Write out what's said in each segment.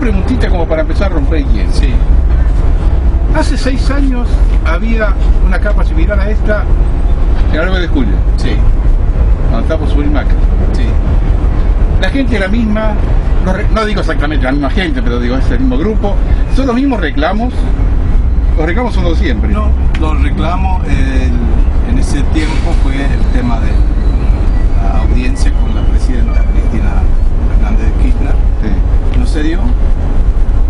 preguntita como para empezar a romper el hielo. Sí. Hace 6 años había una capa similar a esta en el 9 de julio, Sí. cuando estaba por subir Macri. Sí. La gente es la misma, no digo exactamente la misma gente, pero digo, es el mismo grupo. ¿Son los mismos reclamos? Los reclamos son los de siempre. No, los reclamos en ese tiempo fue el tema de la audiencia con la presidenta Cristina Fernández de Kirchner. Sí. No se dio,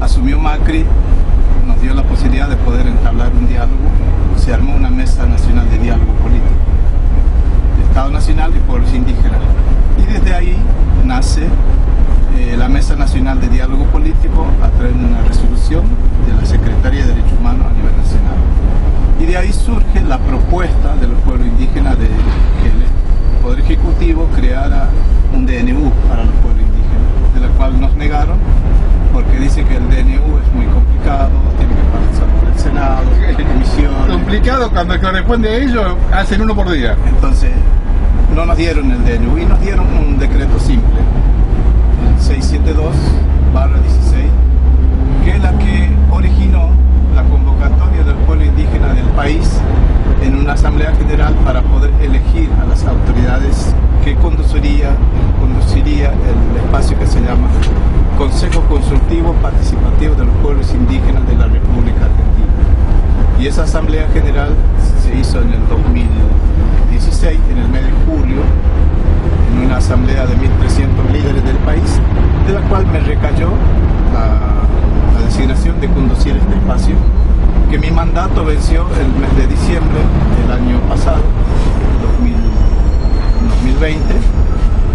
asumió Macri, nos dio la posibilidad de poder entablar un diálogo, se armó una mesa nacional de diálogo político, de Estado Nacional y pueblos indígenas. Y desde ahí nace la Mesa Nacional de Diálogo Político a través de una resolución de la Secretaría de Derechos Humanos a nivel nacional. Y de ahí surge la propuesta de los pueblos indígenas de que el Poder Ejecutivo creara un DNU para los pueblos indígenas, de la cual nos negaron porque dice que el DNU es muy complicado, tiene que pasar por el Senado, comisiones. Complicado cuando el que corresponde a ellos hacen uno por día. Entonces no nos dieron el DNU y nos dieron un decreto simple, el 672/16, que es la que originó la convocatoria del pueblo indígena del país en una asamblea general para poder elegir a las autoridades que conduciría el espacio que se llama Consejo Consultivo Participativo de los Pueblos Indígenas de la República Argentina. Y esa asamblea general se hizo en el 2016, en el mes de julio, en una asamblea de 1.300 líderes del país, de la cual me recayó la designación de conducir este espacio, que mi mandato venció el mes de diciembre del año pasado, 2020,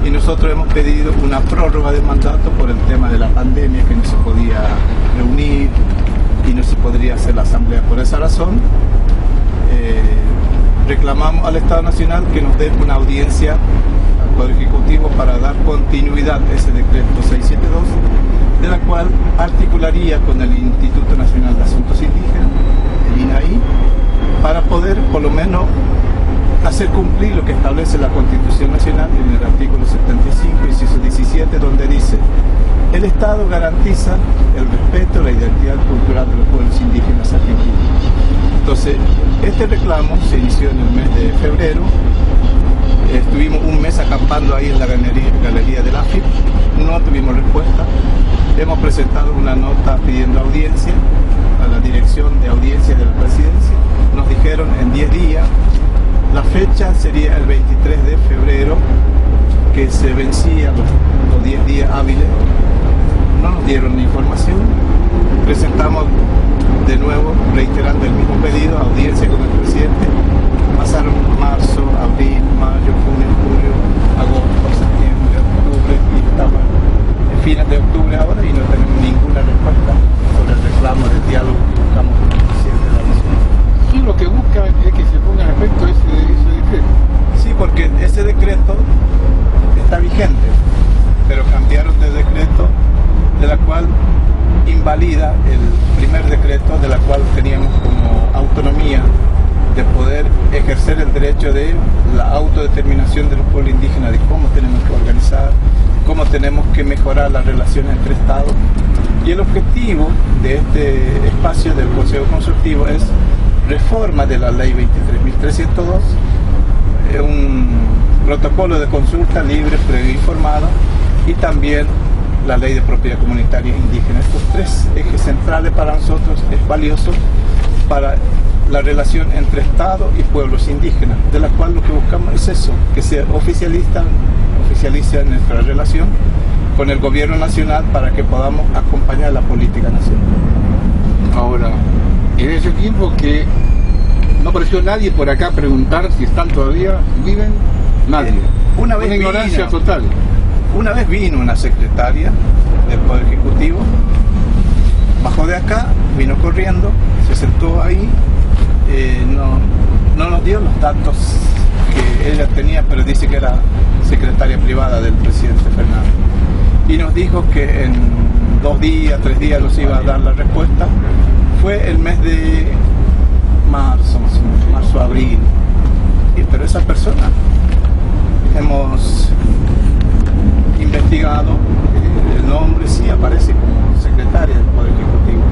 y nosotros hemos pedido una prórroga de mandato por el tema de la pandemia, que no se podía reunir y no se podría hacer la asamblea. Por esa razón reclamamos al Estado Nacional que nos dé una audiencia al Poder Ejecutivo para dar continuidad a ese decreto 672, de la cual articularía con el Instituto Nacional de Asuntos Indígenas, el INAI, para poder por lo menos hacer cumplir lo que establece la Constitución Nacional en el artículo 75, inciso 17, donde dice: el Estado garantiza el respeto a la identidad cultural de los pueblos indígenas argentinos. Entonces, este reclamo se inició en el mes de febrero. Estuvimos un mes acampando ahí en la galería del AFIP, no tuvimos respuesta. Hemos presentado una nota pidiendo audiencia a la Dirección de Audiencia de la Presidencia. Nos dijeron en 10 días. La fecha sería el 23 de febrero, que se vencía los 10 días hábiles. No nos dieron información. Presentamos de nuevo, reiterando el mismo pedido, audiencia con el presidente. Pasaron marzo, abril, mayo, junio, julio, agosto, septiembre, octubre, y estamos en fines de octubre ahora y no tenemos ninguna respuesta sobre el reclamo del diálogo que buscamos con el presidente de la Nación. Y lo que busca es que se ponga en efecto ese decreto. Sí, porque ese decreto está vigente, pero cambiaron de decreto, de la cual invalida el primer decreto, de la cual teníamos como autonomía de poder ejercer el derecho de la autodeterminación de los pueblos indígenas, de cómo tenemos que organizar, cómo tenemos que mejorar las relaciones entre Estados. Y el objetivo de este espacio del Consejo Consultivo es reforma de la Ley 23.302, un protocolo de consulta libre, previo e informada, y también la Ley de Propiedad Comunitaria Indígena. Estos 3 ejes centrales para nosotros es valioso para la relación entre Estado y pueblos indígenas, de la cual lo que buscamos es eso, que se oficialice nuestra relación con el gobierno nacional para que podamos acompañar la política nacional. Ahora, en ese tiempo que no apareció nadie por acá a preguntar si están todavía, viven, nadie. Una vez ignorancia total. Una vez vino una secretaria del Poder Ejecutivo, bajó de acá, vino corriendo, se sentó ahí, no nos dio los datos que ella tenía, pero dice que era secretaria privada del presidente Fernández. Y nos dijo que en 2 días, 3 días nos iba a dar la respuesta. Fue el mes de marzo, abril. Pero esa persona, hemos investigado el nombre, si sí aparece como secretaria del Poder Ejecutivo,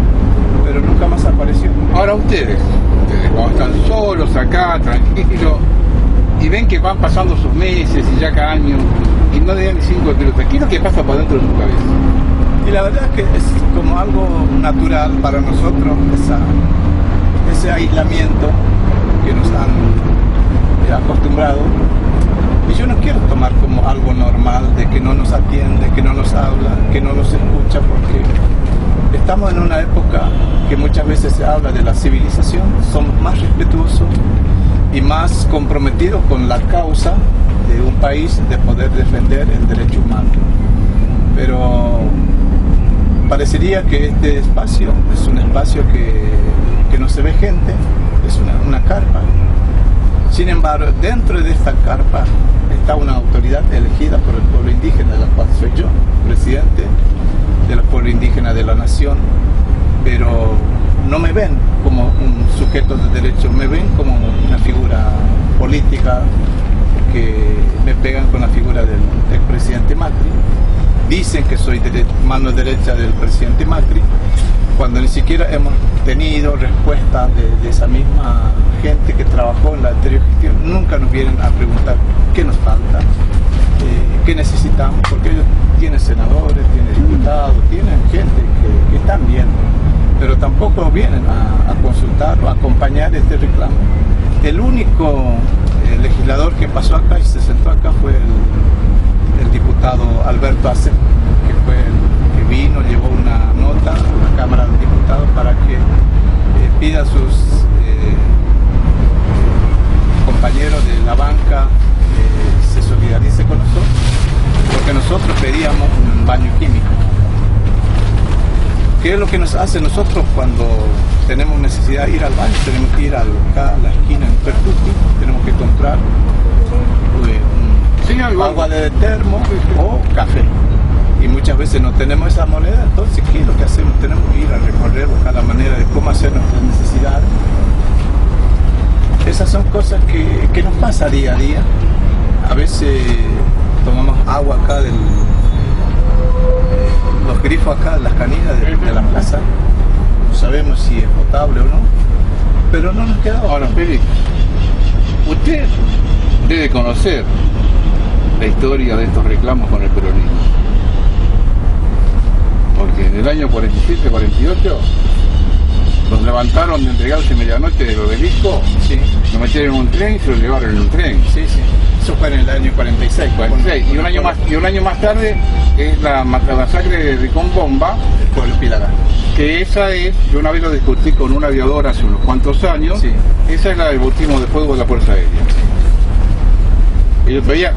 pero nunca más apareció. Ahora ustedes cuando están solos acá, tranquilos, y ven que van pasando sus meses y ya cada año, y no le dan ni 5 minutos, ¿qué es lo que pasa por dentro de su cabeza? Y la verdad es que es como algo natural para nosotros, ese aislamiento que nos han acostumbrado. Y yo no quiero tomar como algo normal de que no nos atiende, que no nos habla, que no nos escucha, porque estamos en una época que muchas veces se habla de la civilización, somos más respetuosos y más comprometidos con la causa de un país de poder defender el derecho humano. Pero parecería que este espacio es un espacio que no se ve gente, es una carpa. Sin embargo, dentro de esta carpa está una autoridad elegida por el pueblo indígena, de la cual soy yo, presidente del pueblo indígena de la nación, pero no me ven como un sujeto de derecho, me ven como una figura política que me pegan con la figura del expresidente Macri. Dicen que soy mano derecha del presidente Macri, cuando ni siquiera hemos tenido respuesta de esa misma gente que trabajó en la anterior gestión. Nunca nos vienen a preguntar qué nos falta, qué necesitamos, porque ellos tienen senadores, tienen diputados, tienen gente que están viendo, pero tampoco vienen a consultar o a acompañar este reclamo. El único legislador que pasó acá y se sentó acá fue el diputado Alberto Ace, que fue el que vino, llevó una nota a la Cámara de Diputados para que pida a sus compañeros de la banca se solidarice con nosotros, porque nosotros pedíamos un baño químico. ¿Qué es lo que nos hace nosotros cuando tenemos necesidad de ir al baño? Tenemos que ir acá a la esquina en Pertuti, tenemos que comprar agua de termo o café. Y muchas veces no tenemos esa moneda, entonces ¿qué es lo que hacemos? Tenemos que ir a recorrer, buscar la manera de cómo hacer nuestras necesidades. Esas son cosas que nos pasa día a día. A veces tomamos agua acá los grifos acá, las canillas de la plaza. No sabemos si es potable o no, pero no nos queda. Ahora, Félix, usted debe conocer la historia de estos reclamos con el peronismo, porque en el año 47-48 los levantaron de entregarse medianoche del obelisco, sí. Lo metieron en un tren y se lo llevaron en un tren. Sí, sí. Eso fue en el año 46. Y un año más tarde es la masacre de Ricón Bomba, por el Pilar. que esa es, yo una vez lo discutí con un aviador hace unos cuantos años, sí. Esa es la del bautismo de fuego de la Fuerza Aérea. Sí. Y yo veía,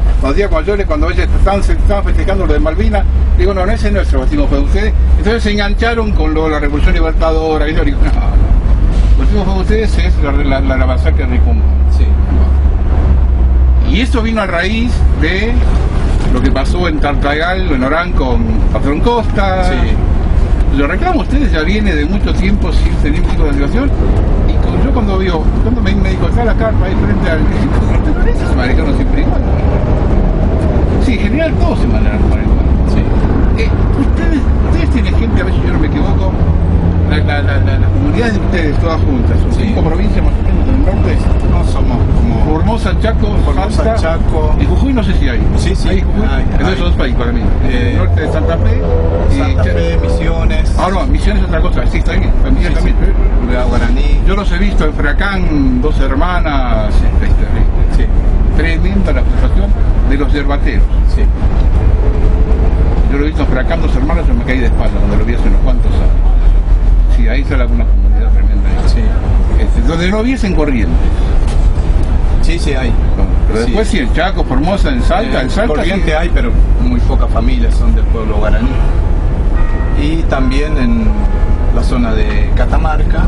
cuando ellos estaban festejando lo de Malvinas, digo, no, ese no es el bautismo de fuego de ustedes. Entonces se engancharon con lo de la Revolución Libertadora, y yo digo, no, el bautismo de fuego de ustedes es la masacre de Ricón Bomba. Sí. Y eso vino a raíz de lo que pasó en Tartagal, en Orán, con Patrón Costa. Sí. Lo reclamo ustedes ya viene de mucho tiempo sin tener ningún tipo de situación. Y yo cuando me dijo, está la carpa ahí frente al ejército, se manejaron siempre igual. Sí, en general todos se manejan igual. Sí. Ustedes tienen gente, a ver si yo no me equivoco, las comunidades de ustedes todas juntas, son 5 provincias más o menos del norte. No, somos como Formosa, Chaco, Salta, Chaco. Y Jujuy no sé si hay. Sí, sí. ¿Hay Jujuy? Entonces son 2 países para mí. El norte de Santa Fe y Santa Fe, Misiones. Ah, no, Misiones es otra cosa. Sí, está bien. Misiones también. Guaraní. Yo los he visto en Fracán, 2 hermanas. Sí. Tremenda la situación de los yerbateros. Sí. Yo lo he visto en Fracán, 2 hermanas, yo me caí de espalda cuando lo vi hace unos cuantos años. Sí, ahí está una comunidad tremenda. Sí. Donde no hubiesen corriente. Sí, sí hay. Pero después sí, en Chaco, Formosa, en Salta, corriente sí. Hay, pero muy pocas familias son del pueblo guaraní. Y también en la zona de Catamarca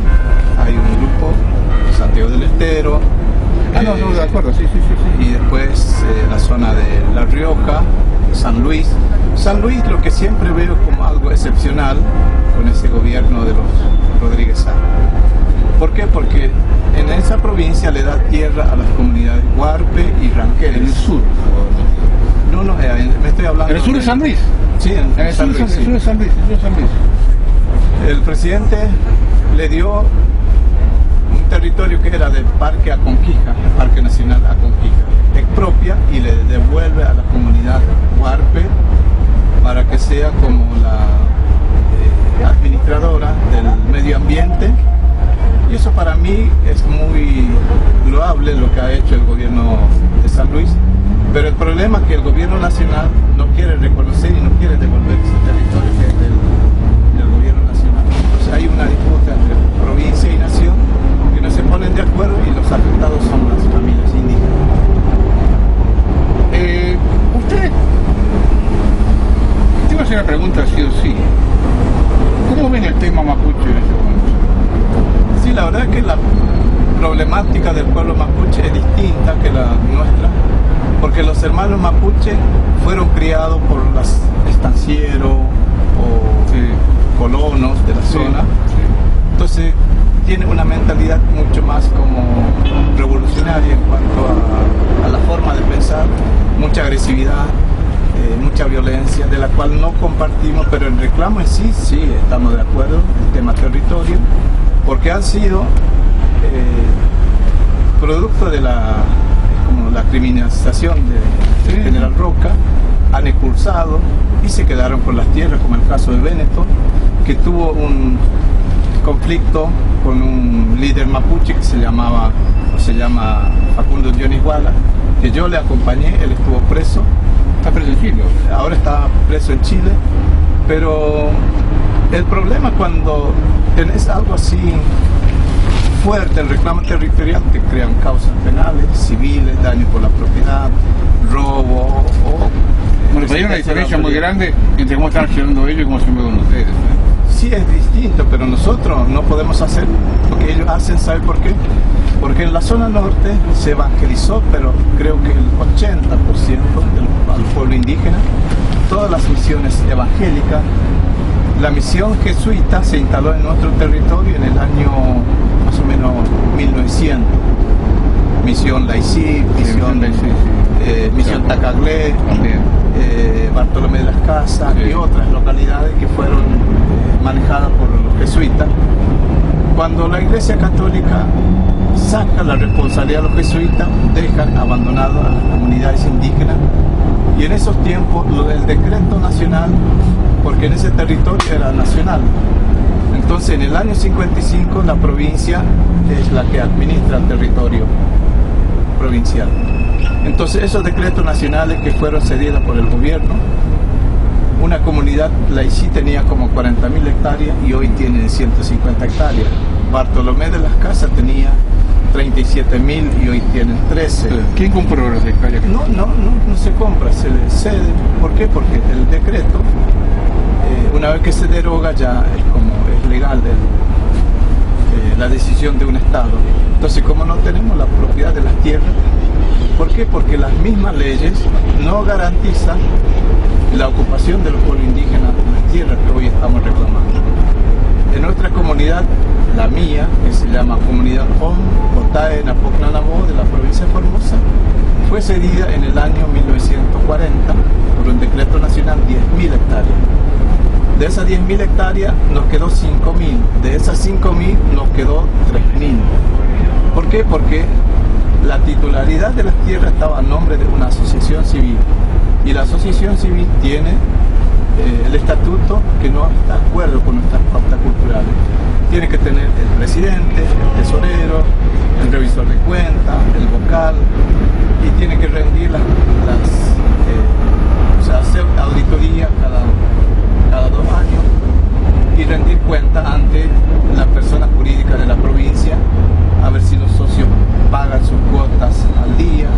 hay un grupo, Santiago del Estero. No, de acuerdo, sí. Y después la zona de La Rioja, San Luis. San Luis lo que siempre veo como algo excepcional con ese gobierno de los Rodríguez Sá. ¿Por qué? Porque en esa provincia le da tierra a las comunidades Huarpe y Ranqueles. En el sur. No, me estoy hablando... ¿En el sur de San Luis? Sí, en el San Luis. sur de San Luis. El presidente le dio un territorio que era del Parque Aconquija, Parque Nacional Aconquija, expropia y le devuelve a la comunidad Huarpe para que sea como la administradora del medio ambiente. Y eso para mí es muy loable lo que ha hecho el gobierno de San Luis, pero el problema es que el gobierno nacional no quiere reconocer y no quiere devolver ese territorio que es del gobierno nacional. Entonces hay una disputa entre provincia y nación que no se ponen de acuerdo y los afectados son las familias indígenas. Usted, te iba a hacer una pregunta sí o sí. ¿Cómo ven el tema mapuche en este momento? Sí, la verdad es que la problemática del pueblo mapuche es distinta que la nuestra, porque los hermanos mapuche fueron criados por los estancieros o colonos de la zona. Entonces tiene una mentalidad mucho más como revolucionaria en cuanto a la forma de pensar, mucha agresividad, mucha violencia, de la cual no compartimos, pero el reclamo en sí estamos de acuerdo, el tema territorio, porque han sido producto de la criminalización de General Roca, han expulsado y se quedaron con las tierras, como el caso de Véneto, que tuvo un conflicto con un líder mapuche que se llama Facundo Johnny Iguala, que yo le acompañé, él estuvo preso. Está preso en Chile. Ahora está preso en Chile, pero el problema cuando tenés algo así fuerte, el reclamo territorial, te crean causas penales, civiles, daño por la propiedad, robo o... Bueno, hay una diferencia muy grande entre cómo están accionando ellos y cómo se mueven ustedes. Sí, es distinto, pero nosotros no podemos hacer lo que ellos hacen. ¿Sabe por qué? Porque en la zona norte se evangelizó, pero creo que el 80% al pueblo indígena, todas las misiones evangélicas. La misión jesuita se instaló en nuestro territorio en el año más o menos 1900. Misión Laicí, misión Tacaglé, Bartolomé de las Casas y otras localidades que fueron manejadas por los jesuitas. Cuando la Iglesia Católica saca la responsabilidad a los jesuitas, dejan abandonados a las comunidades indígenas, y en esos tiempos el decreto nacional, porque en ese territorio era nacional, entonces en el año 55 la provincia es la que administra el territorio provincial. Entonces esos decretos nacionales que fueron cedidos por el gobierno, una comunidad laicí tenía como 40.000 hectáreas y hoy tiene 150 hectáreas. Bartolomé de las Casas tenía 37.000 y hoy tienen 13. ¿Quién compró las hectáreas? No se compra, se le cede. ¿Por qué? Porque el decreto, una vez que se deroga, ya es legal la decisión de un Estado. Entonces, como no tenemos la propiedad de las tierras, ¿por qué? Porque las mismas leyes no garantizan la ocupación de los pueblos indígenas de las tierras que hoy estamos reclamando. En nuestra comunidad, la mía, que se llama Comunidad Hom, Cotae, Napocnanabó, de la provincia de Formosa, fue cedida en el año 1940 por un decreto nacional 10.000 hectáreas. De esas 10.000 hectáreas nos quedó 5.000, de esas 5.000 nos quedó 3.000. ¿Por qué? Porque la titularidad de las tierras estaba a nombre de una asociación civil, y la asociación civil tiene el estatuto que no está de acuerdo con nuestras pautas culturales. Tiene que tener el presidente, el tesorero, el revisor de cuentas, el vocal, y tiene que rendir hacer auditoría cada 2 años y rendir cuentas ante la persona jurídica de la provincia, a ver si los socios pagan sus cuotas al día.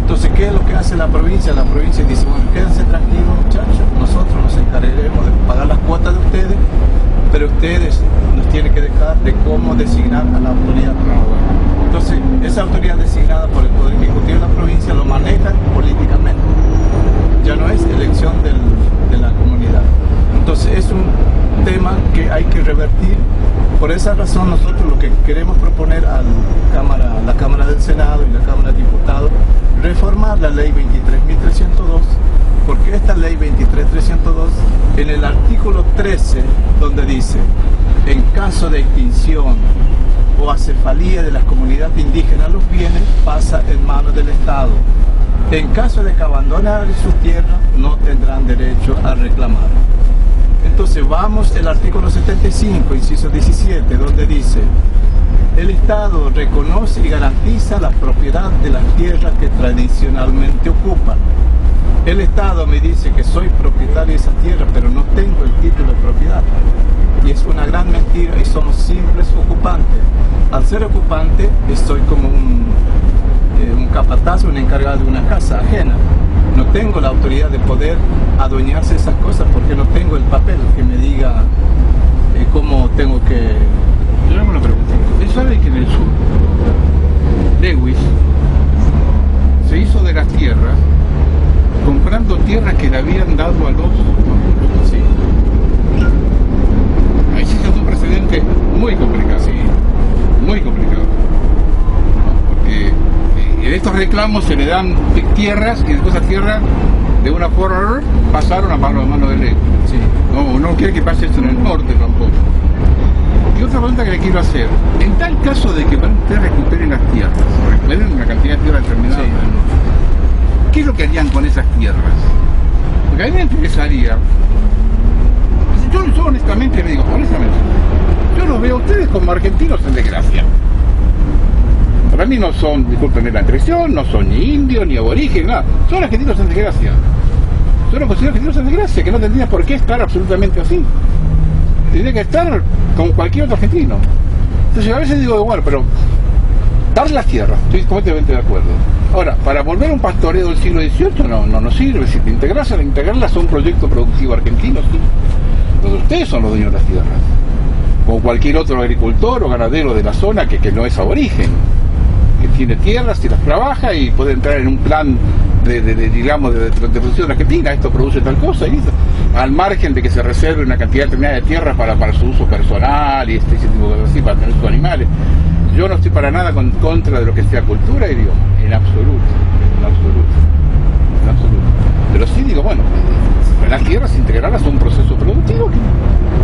Entonces, ¿qué es lo que hace la provincia? La provincia dice, bueno, quédense tranquilos, muchachos, nosotros nos encargaremos de pagar las cuotas de ustedes, pero ustedes nos tienen que dejar de cómo designar a la autoridad. Entonces, esa autoridad designada por el Poder Ejecutivo de la provincia lo manejan políticamente. Ya no es elección esa razón nosotros lo que queremos proponer a la Cámara del Senado y la Cámara de Diputados, reformar la ley 23.302, porque esta ley 23.302, en el artículo 13, donde dice, en caso de extinción o acefalía de las comunidades indígenas, los bienes pasan en manos del Estado. En caso de que abandonen sus tierras, no tendrán derecho a reclamar. Entonces vamos al artículo 75, inciso 17, donde dice, el Estado reconoce y garantiza la propiedad de las tierras que tradicionalmente ocupan. El Estado me dice que soy propietario de esa tierra, pero no tengo el título de propiedad. Y es una gran mentira y somos simples ocupantes. Al ser ocupante, estoy como un capataz, un encargado de una casa ajena. No tengo la autoridad de poder adueñarse de esas cosas porque no tengo el papel que me diga cómo tengo que... Yo hago una pregunta. ¿Usted sabe que en el sur, Lewis se hizo de las tierras comprando tierras que le habían dado a los mapuches? Sí. Ahí sí se hace un precedente muy complicado. Sí. Muy complicado. Porque en estos reclamos se le dan tierras y después esas tierras de una forma pasaron a mano de ley. Sí. No quiere que pase esto en el norte tampoco. Y otra pregunta que le quiero hacer, en tal caso de que ustedes recuperen las tierras, recuperen una cantidad de tierras determinada, Sí. ¿Qué es lo que harían con esas tierras? Porque a mí me interesaría, yo honestamente le digo, yo los veo a ustedes como argentinos en desgracia. Para mí no son, discúlpenme la expresión, no son ni indios, ni aborígenes, nada, son argentinos en desgracia. Yo los considero argentinos en desgracia, que no tendría por qué estar absolutamente así. Tendría que estar como cualquier otro argentino. Entonces a veces digo, bueno, pero dar las tierras, estoy completamente de acuerdo. Ahora, para volver a un pastoreo del siglo XVIII no sirve. Si integrarlas a un proyecto productivo argentino, sí. Donde ustedes son los dueños de las tierras. Como cualquier otro agricultor o ganadero de la zona que no es aborigen. Que tiene tierras y las trabaja y puede entrar en un plan de producción argentina, esto produce tal cosa, y listo. Al margen de que se reserve una cantidad determinada de tierras para su uso personal y ese tipo de cosas así, para tener sus animales. Yo no estoy para nada en contra de lo que sea cultura y idioma, en absoluto. Pero sí digo, bueno, las tierras integrarlas a un proceso productivo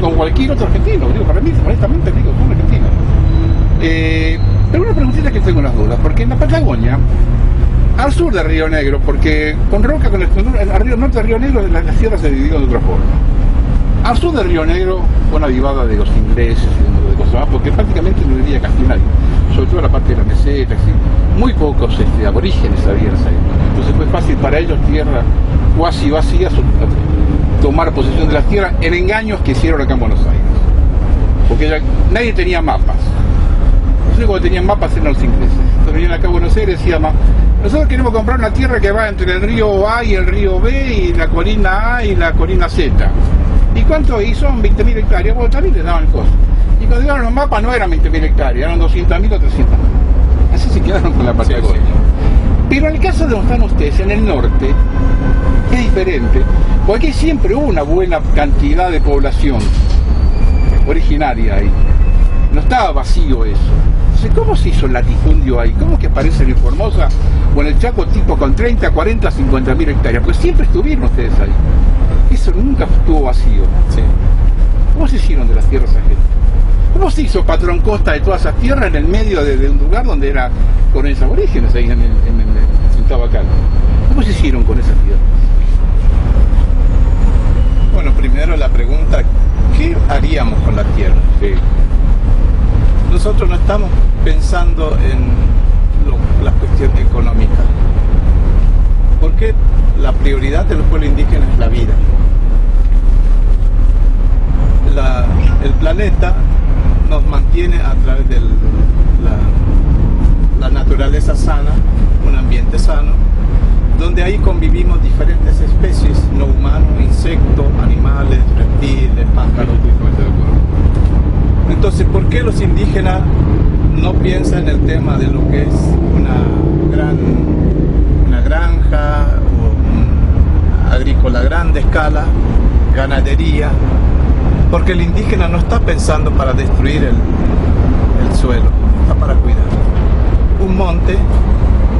con cualquier otro argentino. Digo, para mí, honestamente, digo, son argentinos. Pero una preguntita que tengo las dudas, porque en la Patagonia, al sur de Río Negro, porque al norte de Río Negro las tierras se dividieron de otra forma. Al sur de Río Negro fue una vivada de los ingleses y de cosas más, porque prácticamente no vivía casi nadie, sobre todo la parte de la meseta, así. Muy pocos aborígenes habían salido. Entonces fue fácil para ellos, tierra cuasi vacía, tomar posesión de las tierras en engaños que hicieron acá en Buenos Aires. Porque nadie tenía mapas. Los únicos que tenían mapas eran los ingleses. Entonces venían acá a Buenos Aires y decían, nosotros queremos comprar una tierra que va entre el río A y el río B y la colina A y la colina Z. ¿Y cuánto? Y son 20.000 hectáreas. Bueno, también les daban cosas. Y cuando llegaron los mapas no eran 20.000 hectáreas, eran 200.000 o 300.000. Así se quedaron con la Patagonia. Sí. Pero en el caso de donde están ustedes, en el norte, es diferente, porque siempre hubo una buena cantidad de población originaria ahí. No estaba vacío eso. Entonces, ¿cómo se hizo el latifundio ahí? ¿Cómo que aparece en Formosa o en el Chaco tipo con 30, 40, 50.000 hectáreas? Pues siempre estuvieron ustedes ahí. Eso nunca estuvo vacío. Sí. ¿Cómo se hicieron de las tierras ajenas? ¿Cómo se hizo Patrón Costa de todas esas tierras en el medio de un lugar donde era con esos aborígenes ahí en Tabacal? ¿Cómo se hicieron con esas tierras? Bueno, primero la pregunta, ¿qué haríamos con la tierra? Sí. Nosotros no estamos pensando en la cuestión económica, porque la prioridad de los pueblos indígenas es la vida. El planeta nos mantiene a través de la naturaleza sana, un ambiente sano, donde ahí convivimos diferentes especies, no humanos, insectos, animales, reptiles, pájaros. Entonces, ¿por qué los indígenas no piensan en el tema de lo que es una granja o agrícola a grande escala, ganadería? Porque el indígena no está pensando para destruir el suelo, está para cuidar. Un monte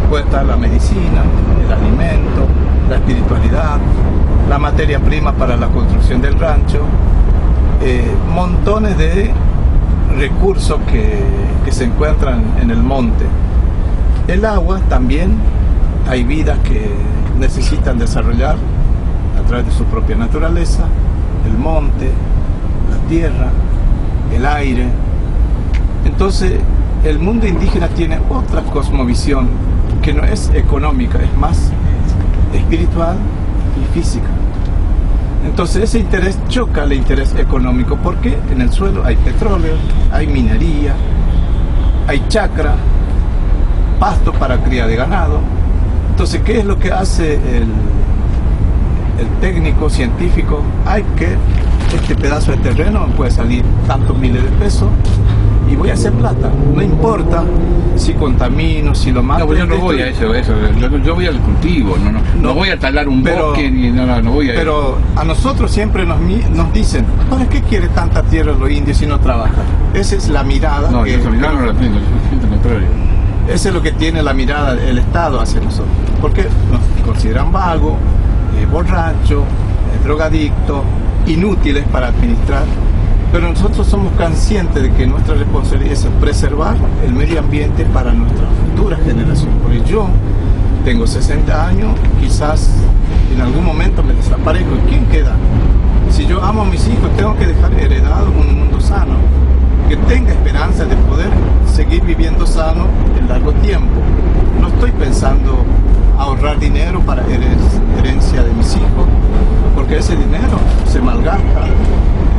puede estar la medicina, el alimento, la espiritualidad, la materia prima para la construcción del rancho, montones de recursos que se encuentran en el monte. El agua también, hay vidas que necesitan desarrollar a través de su propia naturaleza, el monte, la tierra, el aire. Entonces, el mundo indígena tiene otra cosmovisión que no es económica, es más espiritual y física. Entonces ese interés choca el interés económico porque en el suelo hay petróleo, hay minería, hay chacra, pasto para cría de ganado. Entonces, ¿qué es lo que hace el técnico científico? Hay que este pedazo de terreno puede salir tantos miles de pesos y voy a hacer plata, no importa si contamino, si lo mato. No, pues yo no voy a eso, yo voy al cultivo, no voy a talar un bosque, ni no voy a... Pero a nosotros siempre nos dicen, ¿para qué quiere tanta tierra los indios si no trabajan? Esa es la mirada. No, esa mirada no la tengo, yo siento lo contrario. Eso es lo que tiene la mirada del Estado hacia nosotros, porque nos consideran vagos, borrachos, drogadictos, inútiles para administrar. Pero nosotros somos conscientes de que nuestra responsabilidad es preservar el medio ambiente para nuestras futuras generaciones. Porque yo tengo 60 años, quizás en algún momento me desaparezco. ¿Y quién queda? Si yo amo a mis hijos, tengo que dejar heredado un mundo sano, que tenga esperanza de poder seguir viviendo sano en largo tiempo. No estoy pensando ahorrar dinero para herencia de mis hijos, porque ese dinero se malgasta,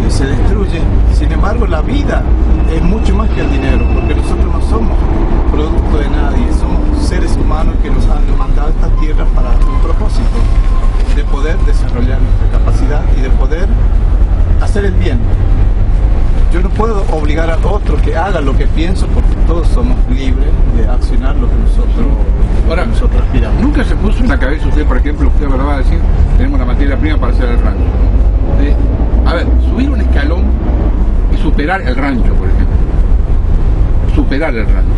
se destruye. Sin embargo, la vida es mucho más que el dinero, porque nosotros no somos producto de nadie, somos seres humanos que nos han mandado a esta tierra para un propósito, de poder desarrollar nuestra capacidad y de poder hacer el bien. Yo no puedo obligar a otro que haga lo que pienso, porque todos somos libres de accionar lo que nosotros aspiramos. Nunca se puso en la cabeza usted, por ejemplo, usted me lo va a decir, tenemos la materia prima para hacer el rancho, ¿no? A ver, subir un escalón y superar el rancho, por ejemplo. Superar el rancho.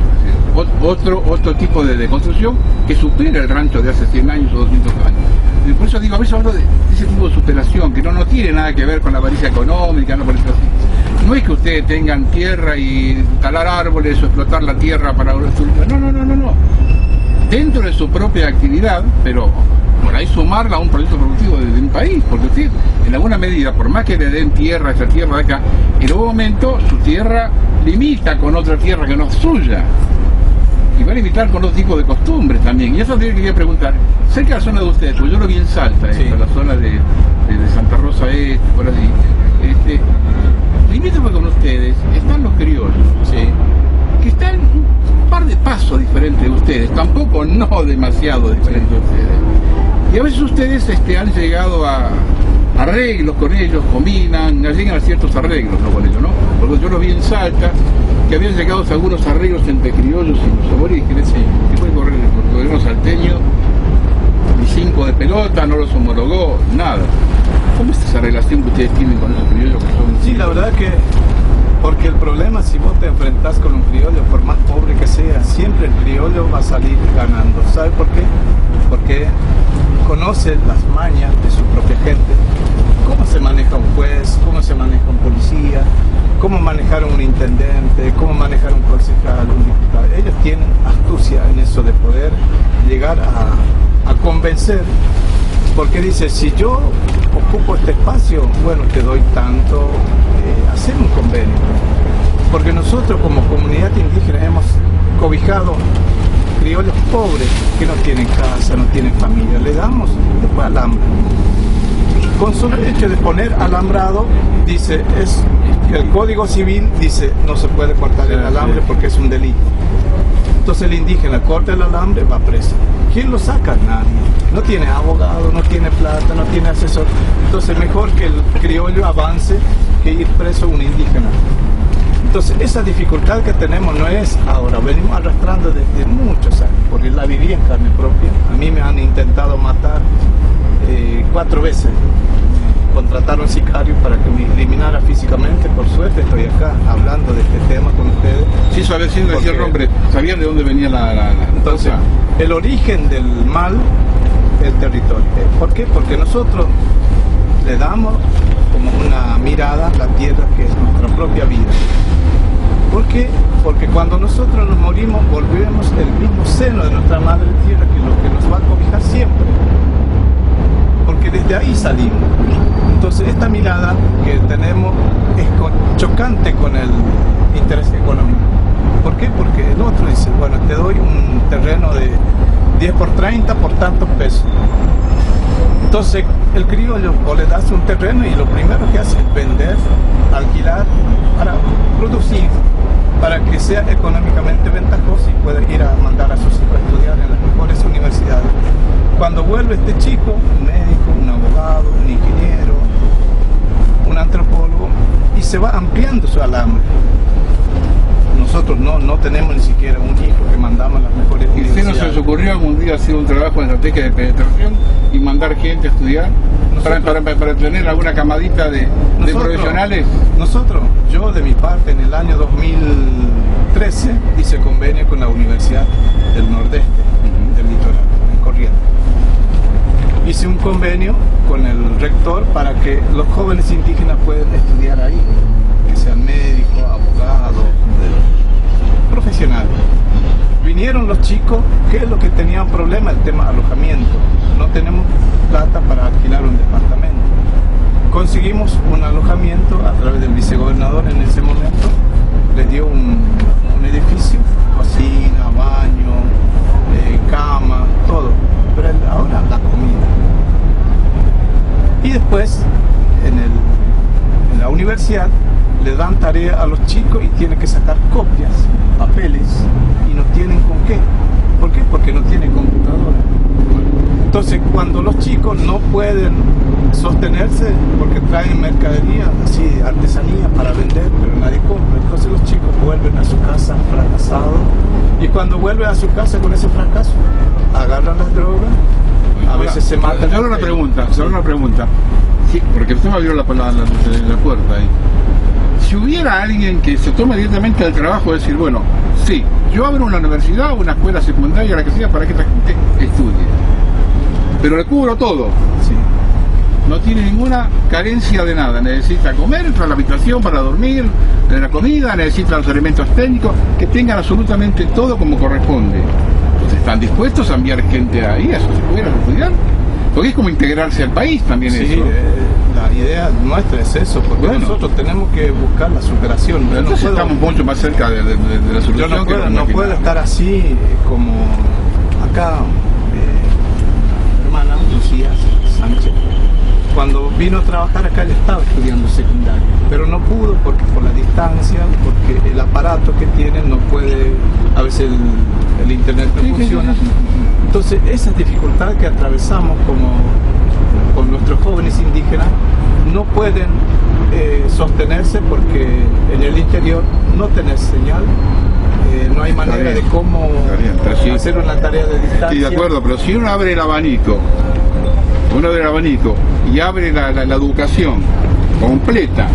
Otro tipo de construcción que supera el rancho de hace 100 años o 200 años. Y por eso digo, a veces hablo de ese tipo de superación, que no tiene nada que ver con la avaricia económica, no por eso así. No es que ustedes tengan tierra y talar árboles o explotar la tierra para... No. Dentro de su propia actividad, pero por ahí sumarla a un proyecto productivo de un país, porque usted, en alguna medida, por más que le den tierra a esa tierra de acá, en algún momento su tierra limita con otra tierra que no es suya. Y va a limitar con otro tipo de costumbres también. Y eso es lo que quería preguntar. Cerca de la zona de ustedes, porque yo lo vi en Salta, sí, la zona de Santa Rosa por allí. Limítrofes con ustedes están los criollos, sí, que están un par de pasos diferentes de ustedes, tampoco no demasiado diferentes de ustedes. Y a veces ustedes han llegado a arreglos con ellos, combinan, llegan a ciertos arreglos, ¿no? Con ellos, ¿no? Porque yo lo vi en Salta, que habían llegado a algunos arreglos entre criollos y los aborígenes, que fue correr el gobierno salteño, y 5 de pelota, no los homologó, nada. ¿Cómo es esa relación que ustedes tienen con esos criollos que son...? Sí, la verdad que, porque el problema, si vos te enfrentás con un criollo, por más pobre que sea, siempre el criollo va a salir ganando. ¿Sabe por qué? Porque conoce las mañas de su propia gente, cómo se maneja un juez, cómo se maneja un policía, cómo manejar un intendente, cómo manejar un concejal, un diputado. Ellos tienen astucia en eso de poder llegar a convencer, porque dice, si yo ocupo este espacio, bueno, te doy tanto, hacer un convenio. Porque nosotros como comunidad indígena hemos cobijado criollos pobres que no tienen casa, no tienen familia, le damos después alambre. Con solo el hecho de poner alambrado, dice, el Código Civil dice, no se puede cortar el alambre porque es un delito. Entonces el indígena corta el alambre, va preso. ¿Quién lo saca? Nadie. No tiene abogado, no tiene plata, no tiene asesor. Entonces mejor que el criollo avance que ir preso un indígena. Entonces esa dificultad que tenemos no es ahora, venimos arrastrando desde muchos años, porque la viví en carne propia. A mí me han intentado matar 4 veces contrataron sicarios para que me eliminara físicamente. Por suerte estoy acá hablando de este tema con ustedes. Sí, sabes, sí, decía el hombre, sabían de dónde venía la Entonces, el origen del mal es el territorio. ¿Por qué? Porque nosotros le damos como una mirada a la tierra que es nuestra propia vida. ¿Por qué? Porque cuando nosotros nos morimos volvemos el mismo seno de nuestra madre tierra, que es lo que nos va a cobijar siempre. Porque desde ahí salimos. Entonces esta mirada que tenemos es chocante con el interés económico. ¿Por qué? Porque el otro dice, bueno, te doy un terreno de 10 por 30 por tantos pesos. Entonces el criollo o le das un terreno y lo primero que hace es vender, alquilar para producir, para que sea económicamente ventajoso y pueda ir a mandar a sus hijos a estudiar en las mejores universidades. Cuando vuelve este chico, un médico, un abogado, un ingeniero, un antropólogo, y se va ampliando su alambre. Nosotros no tenemos ni siquiera un hijo que mandamos a las mejores universidades. ¿Y usted no se les ocurrió algún día hacer un trabajo en estrategia de penetración y mandar gente a estudiar para tener alguna camadita de profesionales? Yo de mi parte, en el año 2013 hice convenio con la Universidad del Nordeste, del Litoral, en Corrientes. Hice un convenio con el rector para que los jóvenes indígenas puedan estudiar ahí, que sean médicos, abogados, profesionales. Vinieron los chicos, ¿qué es lo que tenían problema? El tema alojamiento. No tenemos plata para alquilar un departamento. Conseguimos un alojamiento a través del vicegobernador en ese momento. Les dio un edificio, cocina, baño, cama, todo. Pero ahora la comida. Y después, en la universidad, le dan tarea a los chicos y tienen que sacar copias, papeles, y no tienen con qué. ¿Por qué? Porque no tienen computadora. Entonces, cuando los chicos no pueden sostenerse porque traen mercadería, así, artesanía para vender, pero nadie compra, entonces los chicos vuelven a su casa fracasados, y cuando vuelven a su casa con ese fracaso, agarran las drogas, a veces se matan. Solo una pregunta. Sí, porque usted me abrió la puerta ahí. Si hubiera alguien que se tome directamente el trabajo de decir, bueno, sí, yo abro una universidad o una escuela secundaria, la que sea, para que esta gente estudie, pero le cubro todo. Sí. No tiene ninguna carencia de nada, necesita comer, para la habitación, para dormir, de la comida, necesita los elementos técnicos, que tengan absolutamente todo como corresponde. Entonces, ¿están dispuestos a enviar gente ahí, a sus escuelas, a estudiar? Porque es como integrarse al país también. Sí, eso. La idea nuestra es eso, porque nosotros tenemos que buscar la superación. Entonces estamos mucho más cerca de la solución. Yo no puedo estar así como acá, hermana Lucía Sánchez. Cuando vino a trabajar acá, él estaba estudiando secundaria, pero no pudo porque por la distancia, porque el aparato que tiene no puede, a veces el internet no funciona. Entonces, esa dificultad que atravesamos con nuestros jóvenes indígenas, no pueden sostenerse porque en el interior no tenés señal, no hay manera de cómo hacer una tarea de distancia. Sí, de acuerdo, pero si uno abre el abanico, y abre la educación completa,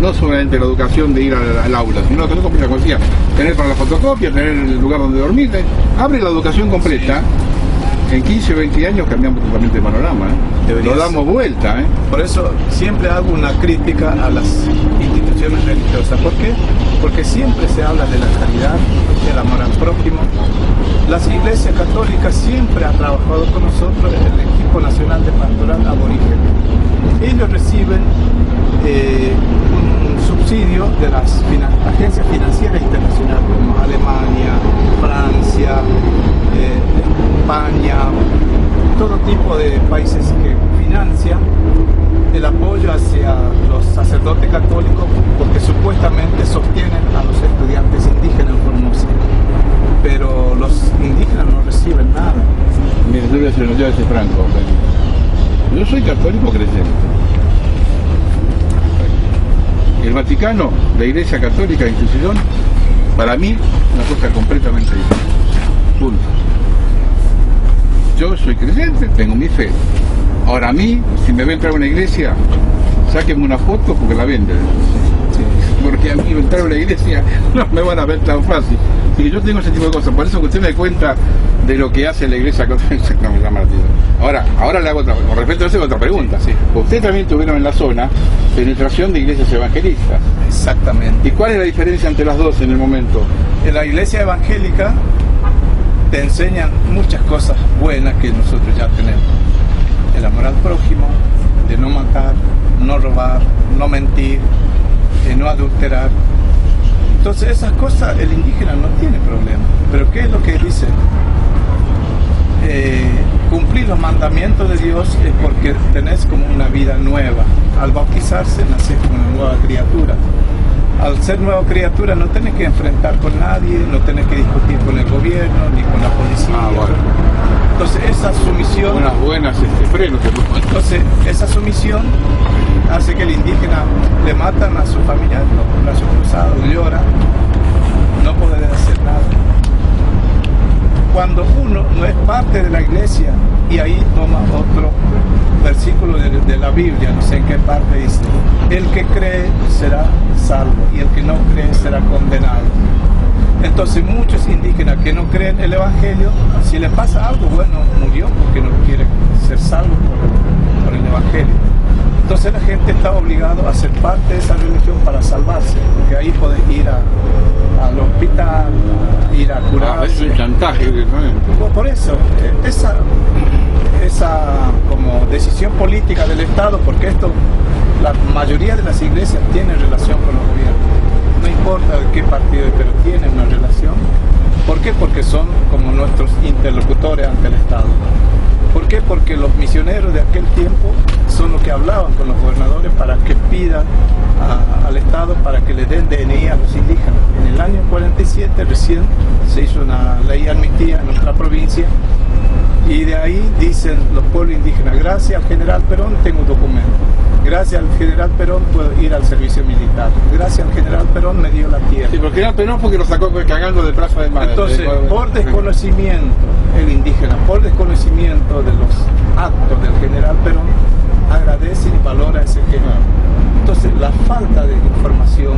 no solamente la educación de ir al aula, sino la educación completa, como decía, tener para la fotocopia, tener el lugar donde dormir, abre la educación completa, en 15 o 20 años cambiamos totalmente el panorama, lo damos vuelta. Por eso siempre hago una crítica a las instituciones religiosas. ¿Por qué? Porque siempre se habla de la caridad, del amor al prójimo. Las iglesias católicas siempre han trabajado con nosotros, el equipo nacional de pastoral aborigen. Ellos reciben un subsidio de las agencias financieras internacionales como Alemania, Francia, España, todo tipo de países que financian el apoyo hacia los sacerdotes católicos, porque supuestamente sostienen a los estudiantes indígenas en Formosa, pero los indígenas no reciben nada. Mire, yo voy a ser franco. Yo soy católico creyente. El Vaticano, la Iglesia Católica, la institución, para mí, una cosa completamente diferente. Punto. Yo soy creyente, tengo mi fe. Ahora a mí, si me ve entrar a una iglesia, sáquenme una foto porque la venden. Porque a mí entrar a la iglesia no me van a ver tan fácil. Y yo tengo ese tipo de cosas, por eso que usted me cuenta de lo que hace la iglesia católica, no me llama la atención. Ahora le hago otra, con respecto a eso, otra pregunta. Sí. Ustedes también tuvieron en la zona penetración de iglesias evangelistas. Exactamente. ¿Y cuál es la diferencia entre las dos en el momento? En la iglesia evangélica te enseñan muchas cosas buenas que nosotros ya tenemos. El amor al prójimo, de no matar, no robar, no mentir, no adulterar. Entonces esas cosas el indígena no tiene problema. Pero ¿qué es lo que dice? Cumplir los mandamientos de Dios es porque tenés como una vida nueva. Al bautizarse naces como una nueva criatura. Al ser nueva criatura no tenés que enfrentar con nadie, no tenés que discutir con el gobierno ni con la policía. Bueno. Entonces esa sumisión... Unas buenas frenos. Entonces esa sumisión hace que el indígena le matan a su familiar, los brazos cruzados, llora, no puede hacer nada. Cuando uno no es parte de la iglesia, y ahí toma otro versículo de la Biblia, no sé en qué parte dice, el que cree será salvo y el que no cree será condenado. Entonces muchos indígenas que no creen el evangelio, si les pasa algo, bueno, murió porque no quiere ser salvo por el evangelio. Entonces la gente está obligada a ser parte de esa religión para salvarse, porque ahí puedes ir al hospital, ir a curarse. Es un chantaje, ¿no? Por eso, esa como decisión política del Estado, porque esto, la mayoría de las iglesias tienen relación con los gobiernos. No importa de qué partido, pero tienen una relación. ¿Por qué? Porque son como nuestros interlocutores ante el Estado. ¿Por qué? Porque los misioneros de aquel tiempo son los que hablaban con los gobernadores para que pidan al Estado para que le den DNI a los indígenas. En el año 47 recién se hizo una ley de amnistía en nuestra provincia y de ahí dicen los pueblos indígenas, gracias al general Perón tengo documento, gracias al general Perón puedo ir al servicio militar, gracias al general Perón me dio la tierra. Sí, pero el general Perón porque lo sacó cagando de Plaza de Mayo. Entonces, por desconocimiento, el indígena, por desconocimiento de los actos del general Perón, agradece y valora ese general. Entonces, la falta de información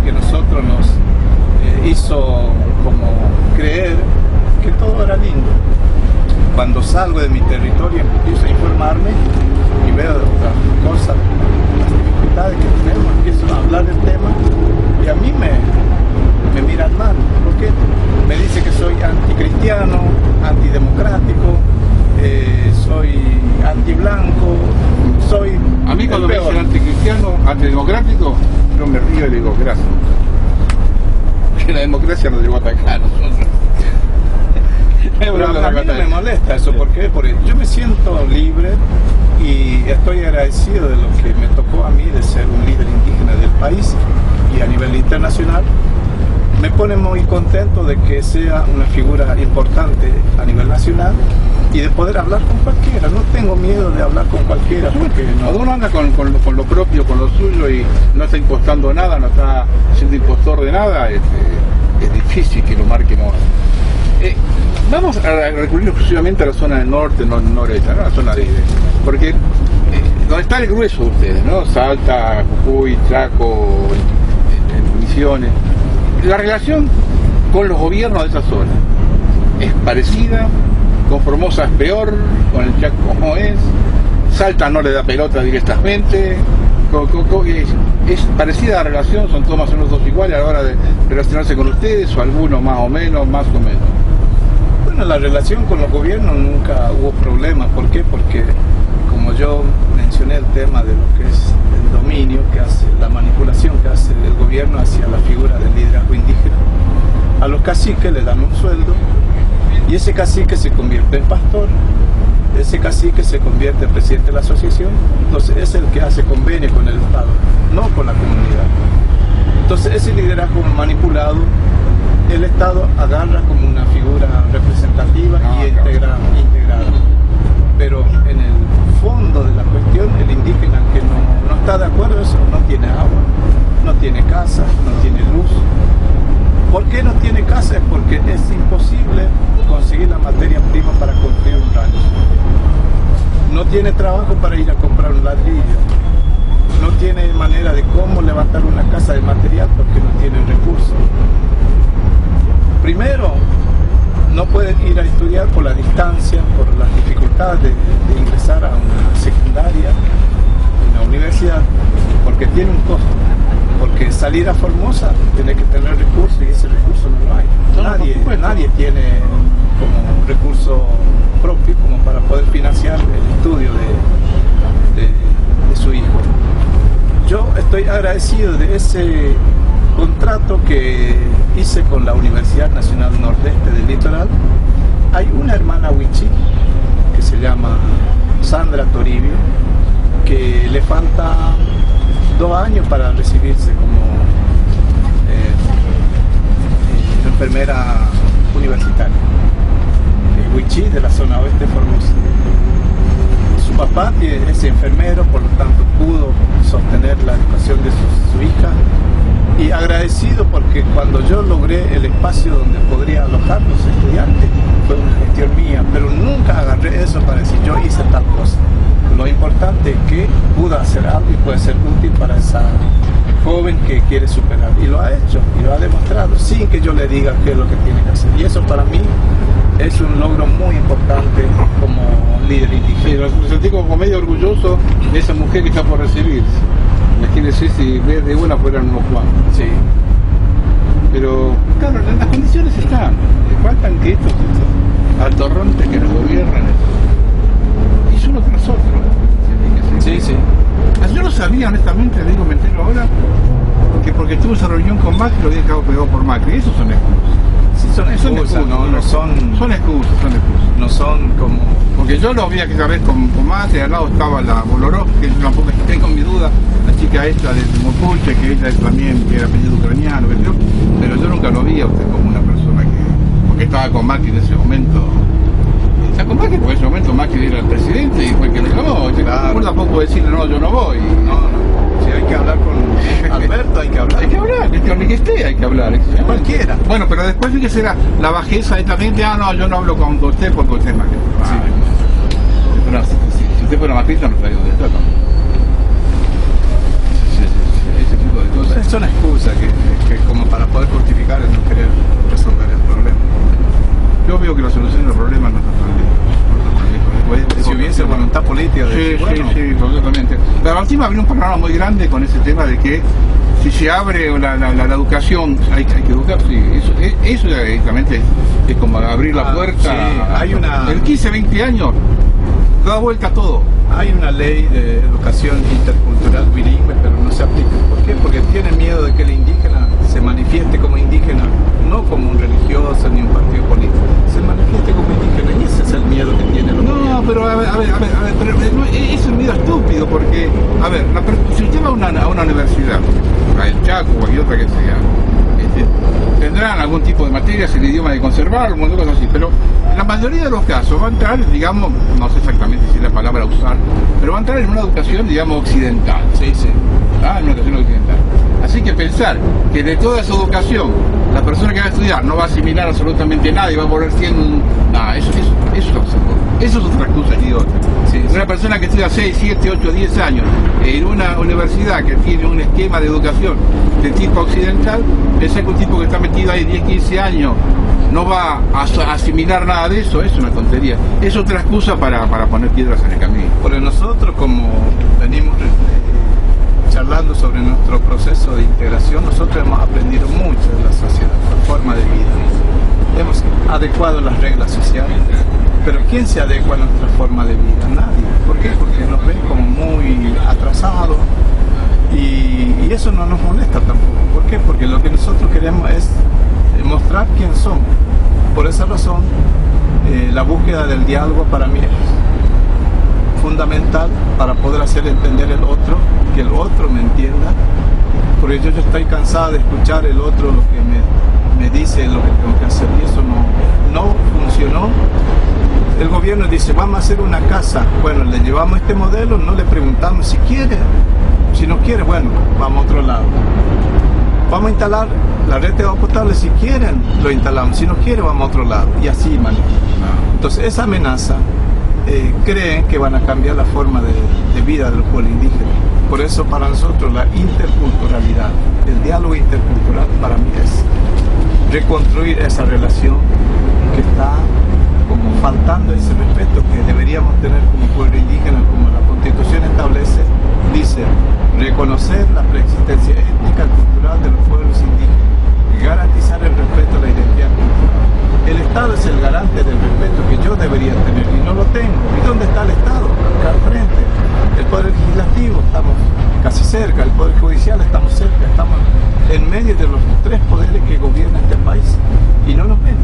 que nosotros nos hizo como creer que todo era lindo. Cuando salgo de mi territorio empiezo a informarme y veo las cosas, las dificultades que tenemos, empiezo a hablar del tema y a mí me miran mal, porque me dice que soy anticristiano, antidemocrático, soy antiblanco, soy... A mí cuando me dicen anticristiano, antidemocrático, yo me río y le digo gracias. Que la democracia nos llegó hasta acá a nosotros. Pero a mí no me molesta eso, porque yo me siento libre y estoy agradecido de lo que me tocó a mí de ser un líder indígena del país y a nivel internacional. Me pone muy contento de que sea una figura importante a nivel nacional y de poder hablar con cualquiera. No tengo miedo de hablar con cualquiera porque Cuando uno anda con lo propio, con lo suyo y no está impostando nada, no está siendo impostor de nada, es difícil que lo marquen ahora. Vamos a recurrir exclusivamente a la zona del norte, noreste, ¿no? La zona de... Porque donde está el grueso de ustedes, ¿no? Salta, Jujuy, Chaco, Misiones. La relación con los gobiernos de esa zona es parecida, con Formosa es peor, con el Chaco como es, Salta no le da pelota directamente, es parecida la relación, son todos más o menos dos iguales a la hora de relacionarse con ustedes, o algunos más o menos. Bueno, la relación con los gobiernos nunca hubo problemas. ¿Por qué? Porque, como yo mencioné, el tema de lo que es el dominio que hace, la manipulación que hace el gobierno hacia la figura del liderazgo indígena. A los caciques le dan un sueldo y ese cacique se convierte en pastor, ese cacique se convierte en presidente de la asociación, entonces es el que hace convenio con el Estado, no con la comunidad. Entonces ese liderazgo manipulado, el Estado agarra como una figura representativa y integrada. Pero en el fondo de la cuestión, el indígena que no está de acuerdo a eso, no tiene agua, no tiene casa, no tiene luz. ¿Por qué no tiene casa? Es porque es imposible conseguir la materia prima para construir un rancho. No tiene trabajo para ir a comprar un ladrillo. No tiene manera de cómo levantar una casa de material porque no tienen recursos. Primero, no pueden ir a estudiar por la distancia, por las dificultades de ingresar a una secundaria, una universidad, porque tiene un costo. Porque salir a Formosa tiene que tener recursos y ese recurso no lo hay. Nadie tiene como recurso propio como para poder financiar el estudio de su hijo. Yo estoy agradecido de ese contrato que hice con la Universidad Nacional Nordeste del Litoral. Hay una hermana wichí que se llama Sandra Toribio, que le falta 2 años para recibirse como enfermera universitaria, wichí de la zona oeste de Formosa. Su papá es enfermero, por lo tanto pudo sostener la educación de su hija, y agradecido porque cuando yo logré el espacio donde podría alojar los estudiantes fue una gestión mía, pero nunca agarré eso para decir yo hice tal cosa. Lo importante es que pudo hacer algo y puede ser útil para esa joven que quiere superar, y lo ha hecho y lo ha demostrado sin que yo le diga qué es lo que tiene que hacer, y eso para mí es un logro muy importante como líder indígena. Sí, me sentí como medio orgulloso de esa mujer que está por recibirse. Imagínense si vez de una fueran unos cuantos. Sí. Pero claro, las condiciones están, faltan que estos altorrontes que nos gobiernan y son otros otros. Sí, sí. Yo no sabía, honestamente, digo, me entero ahora, que porque tuve esa reunión con Macri lo había quedado pegado por Macri. Eso son excusas. Sí, son excusas, no son... Son excusas. No son como... Porque yo lo vi aquella vez con Macri, al lado estaba la Bolorov, que yo tampoco tengo mi duda, la chica esta de Mopuche, que ella también tiene apellido ucraniano, pero yo nunca lo vi a usted como una persona que... Porque estaba con Macri en ese momento... Está con Macri porque en ese momento Macri era el presidente y fue el que lo llamó. Claro. Uno tampoco puede decirle, no, yo no voy. No. Si hay que hablar con Alberto, hay que hablar. Hay que hablar, ni que esté, hay que hablar. Cualquiera. Bueno, pero después fíjese la bajeza de esta gente, no, yo no hablo con usted porque usted es Macri. Pero si usted fuera macrista no estaría donde está, ¿no? Ese tipo de cosas. Es una excusa que como para poder justificar el no querer resolver el problema. Yo veo que la solución del problema no está tan lejos. Si hubiese voluntad política de sí, totalmente. La última abrió un panorama muy grande con ese tema de que si se abre la educación, hay que educar, sí. Eso directamente es como abrir la puerta. Sí, hay una... En 15, 20 años da vuelta a todo. Hay una ley de educación intercultural bilingüe, pero no se aplica. ¿Por qué? Porque tienen miedo de que el indígena se manifieste como indígena, no como un religioso ni un partido político, se manifieste como indígena, y ese es el miedo que tiene los gobiernos. No, pero a ver, pero es un miedo estúpido, porque, a ver, si usted va a una universidad, a El Chaco o cualquier otra que sea, tendrán algún tipo de materias, el idioma de conservar, un montón de cosas así, pero en la mayoría de los casos va a entrar, digamos, no sé exactamente si es la palabra a usar, pero va a entrar en una educación, digamos, occidental. Sí. En una educación occidental. Así que pensar que de toda esa educación la persona que va a estudiar no va a asimilar absolutamente nada y va a volver siendo un... Eso es otra excusa idiota. Sí. Una persona que estudia 6, 7, 8, 10 años en una universidad que tiene un esquema de educación de tipo occidental, pensar que un tipo que está metido ahí 10, 15 años no va a asimilar nada de eso, es una tontería. Es otra excusa para poner piedras en el camino. Porque nosotros, como venimos charlando sobre nuestro proceso de integración, nosotros hemos aprendido mucho de la sociedad, la forma de vida. Hemos adecuado las reglas sociales, pero ¿quién se adecua a nuestra forma de vida? Nadie. ¿Por qué? Porque nos ven como muy atrasados y eso no nos molesta tampoco. ¿Por qué? Porque lo que nosotros queremos es mostrar quién somos. Por esa razón, la búsqueda del diálogo para mí es fundamental para poder hacer entender el otro, que el otro me entienda, porque yo estoy cansado de escuchar el otro lo que me dice lo que tengo que hacer, y eso no funcionó. El gobierno dice, vamos a hacer una casa, bueno, le llevamos este modelo, no le preguntamos si quiere, si no quiere, bueno, vamos a otro lado. Vamos a instalar la red de agua potable, si quieren lo instalamos, si no quiere vamos a otro lado, y así, man. Entonces esa amenaza creen que van a cambiar la forma de vida del pueblo indígena. Por eso para nosotros la interculturalidad, el diálogo intercultural para mí es reconstruir esa relación que está como faltando ese respeto que deberíamos tener como pueblo indígena, como la Constitución establece, dice reconocer la preexistencia étnica y cultural de los pueblos indígenas y garantizar el respeto a la identidad cultural. El Estado es el garante del respeto que yo debería tener y no lo tengo. ¿Y dónde está el Estado? Acá al frente. El Poder Legislativo, estamos casi cerca, el Poder Judicial, estamos cerca, estamos en medio de los tres poderes que gobiernan este país y no nos ven.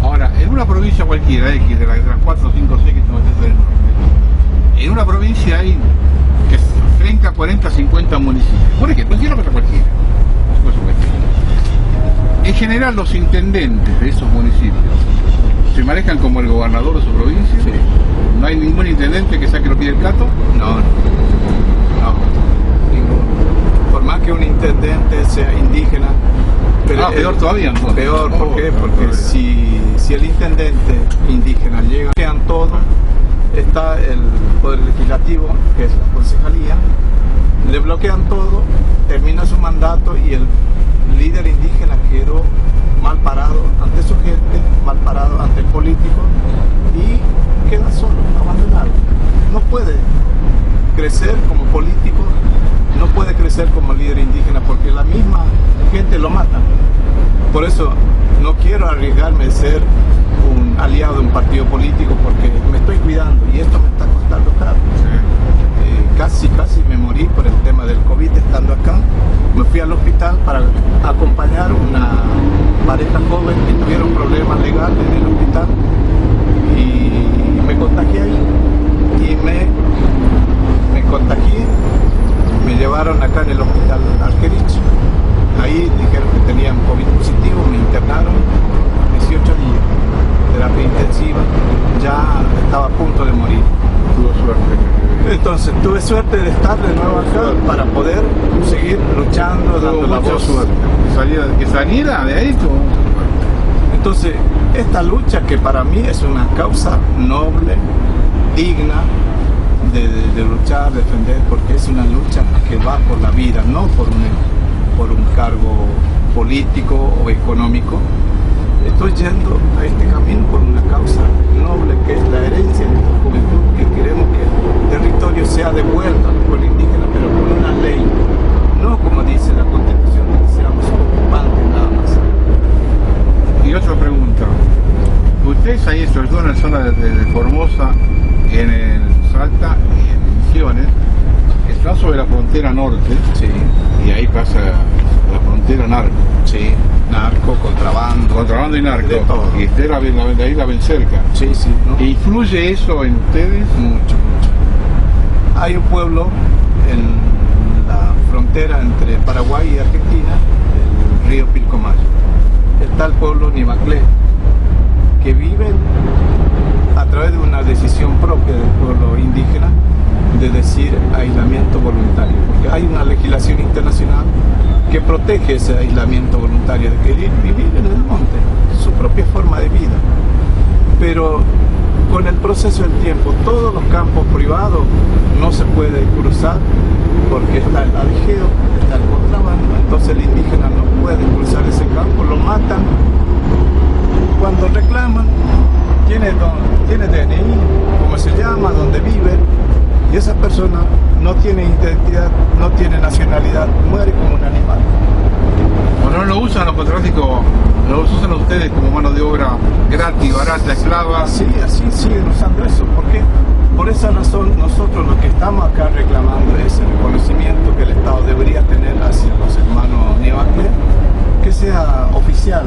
Ahora, en una provincia cualquiera, X, de las 4, 5, 6 que estamos en el norte, en una provincia hay que 30, 40, 50 municipios. Por ejemplo, cualquiera contra cualquiera. En general, los intendentes de esos municipios se manejan como el gobernador de su provincia. Sí. No hay ningún intendente que saque los pies del plato. No, ninguno. Por más que un intendente sea indígena, pero peor todavía, entonces. Peor, ¿por qué? Porque si el intendente indígena llega, quedan todo, está el Poder Legislativo, que es la concejalía, le bloquean todo, termina su mandato y el líder indígena quedó mal parado ante su gente, mal parado ante el político y queda solo, abandonado. No puede crecer como político, no puede crecer como líder indígena porque la misma gente lo mata. Por eso no quiero arriesgarme a ser un aliado de un partido político porque me estoy cuidando y esto me está costando caro. Casi me morí por el tema del COVID estando acá. Me fui al hospital para acompañar una pareja joven que tuvieron problemas legales en el hospital y me contagié ahí y me contagié, me llevaron acá en el hospital Argerich, ahí dijeron que tenían COVID positivo, me internaron 18 días, terapia intensiva, ya estaba a punto de morir. Tuvo suerte. Entonces tuve suerte de estar de nuevo acá para poder seguir luchando, dando la voz. Que saliera de ahí. Entonces, esta lucha que para mí es una causa noble, digna de luchar, defender, porque es una lucha que va por la vida, no por un cargo político o económico. Estoy yendo a este camino por una causa noble que es la herencia de la juventud, que queremos que el territorio sea devuelto al pueblo indígena, pero con una ley, no como dice la Constitución, que seamos ocupantes nada más. Y otra pregunta, ustedes ahí, sobre todo en la zona de Formosa, en el Salta y en Misiones, están sobre la frontera norte, Sí, y ahí pasa la frontera narco. sí, narco, contrabando. Contrabando y narco. De todo. Y ustedes ahí la ven cerca. Sí, sí, ¿no? ¿E influye eso en ustedes? Mucho. Hay un pueblo en la frontera entre Paraguay y Argentina, el río Pilcomayo. Está el pueblo Nivaclé, que vive a través de una decisión propia del pueblo indígena de decir aislamiento voluntario, porque hay una legislación internacional que protege ese aislamiento voluntario de querer vivir en el monte, su propia forma de vida. Pero con el proceso del tiempo, todos los campos privados no se puede cruzar porque está el aligeo, está el contrabando, entonces el indígena no puede cruzar ese campo, lo matan. Cuando reclaman, tiene DNI, como se llama, donde vive, y esa persona no tiene identidad, no tiene nacionalidad, muere como un animal. ¿O no lo usan los narcotráficos? ¿Lo usan ustedes como mano de obra gratis, barata, esclava? Así siguen usando eso. ¿Por qué? Por esa razón nosotros lo que estamos acá reclamando es el reconocimiento que el Estado debería tener hacia los hermanos Nivaclé, que sea oficial,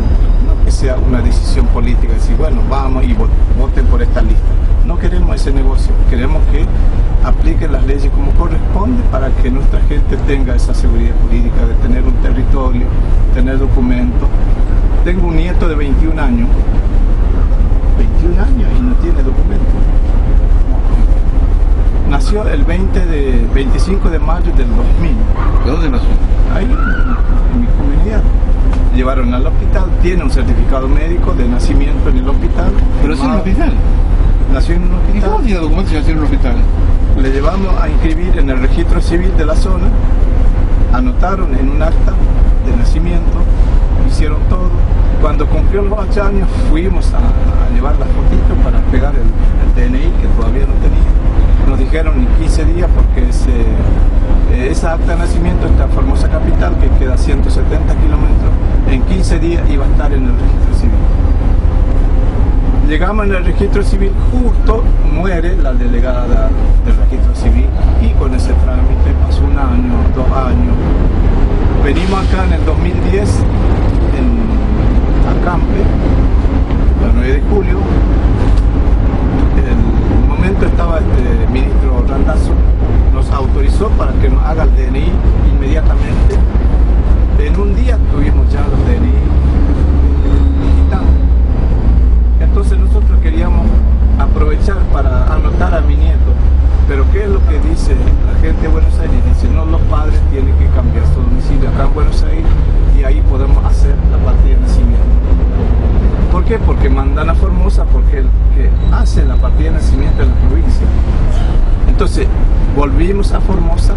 no que sea una decisión política, decir, bueno, vamos y voten por esta lista. No queremos ese negocio, queremos que apliquen las leyes como corresponde para que nuestra gente tenga esa seguridad jurídica de tener un territorio, tener documentos. Tengo un nieto de 21 años y no tiene documentos. Nació el 25 de mayo del 2000. ¿De dónde nació? Ahí, en mi comunidad. Llevaron al hospital, tiene un certificado médico de nacimiento en el hospital. ¿Pero es en un hospital? Nació en un ¿Y cómo hospital. tiene documentos si nació en un hospital? Le llevamos a inscribir en el registro civil de la zona, anotaron en un acta de nacimiento, hicieron todo. Cuando cumplió los 8 años fuimos a llevar las fotitos para pegar el DNI, que todavía no tenía. Nos dijeron en 15 días porque esa acta de nacimiento está en Formosa capital, que queda a 170 kilómetros. En 15 días iba a estar en el registro civil. Llegamos en el registro civil, justo muere la delegada del registro civil y con ese trámite pasó 1 año, 2 años. Venimos acá en el 2010, en Acampe, el 9 de julio. En el momento estaba el ministro Randazzo, nos autorizó para que nos haga el DNI inmediatamente. En un día tuvimos ya los DNI digitales. Entonces nosotros queríamos aprovechar para anotar a mi nieto. Pero ¿qué es lo que dice la gente de Buenos Aires? Dice, no, los padres tienen que cambiar su domicilio acá en Buenos Aires y ahí podemos hacer la partida de nacimiento. ¿Por qué? Porque mandan a Formosa, porque el que hace la partida de nacimiento en la provincia. Entonces, volvimos a Formosa,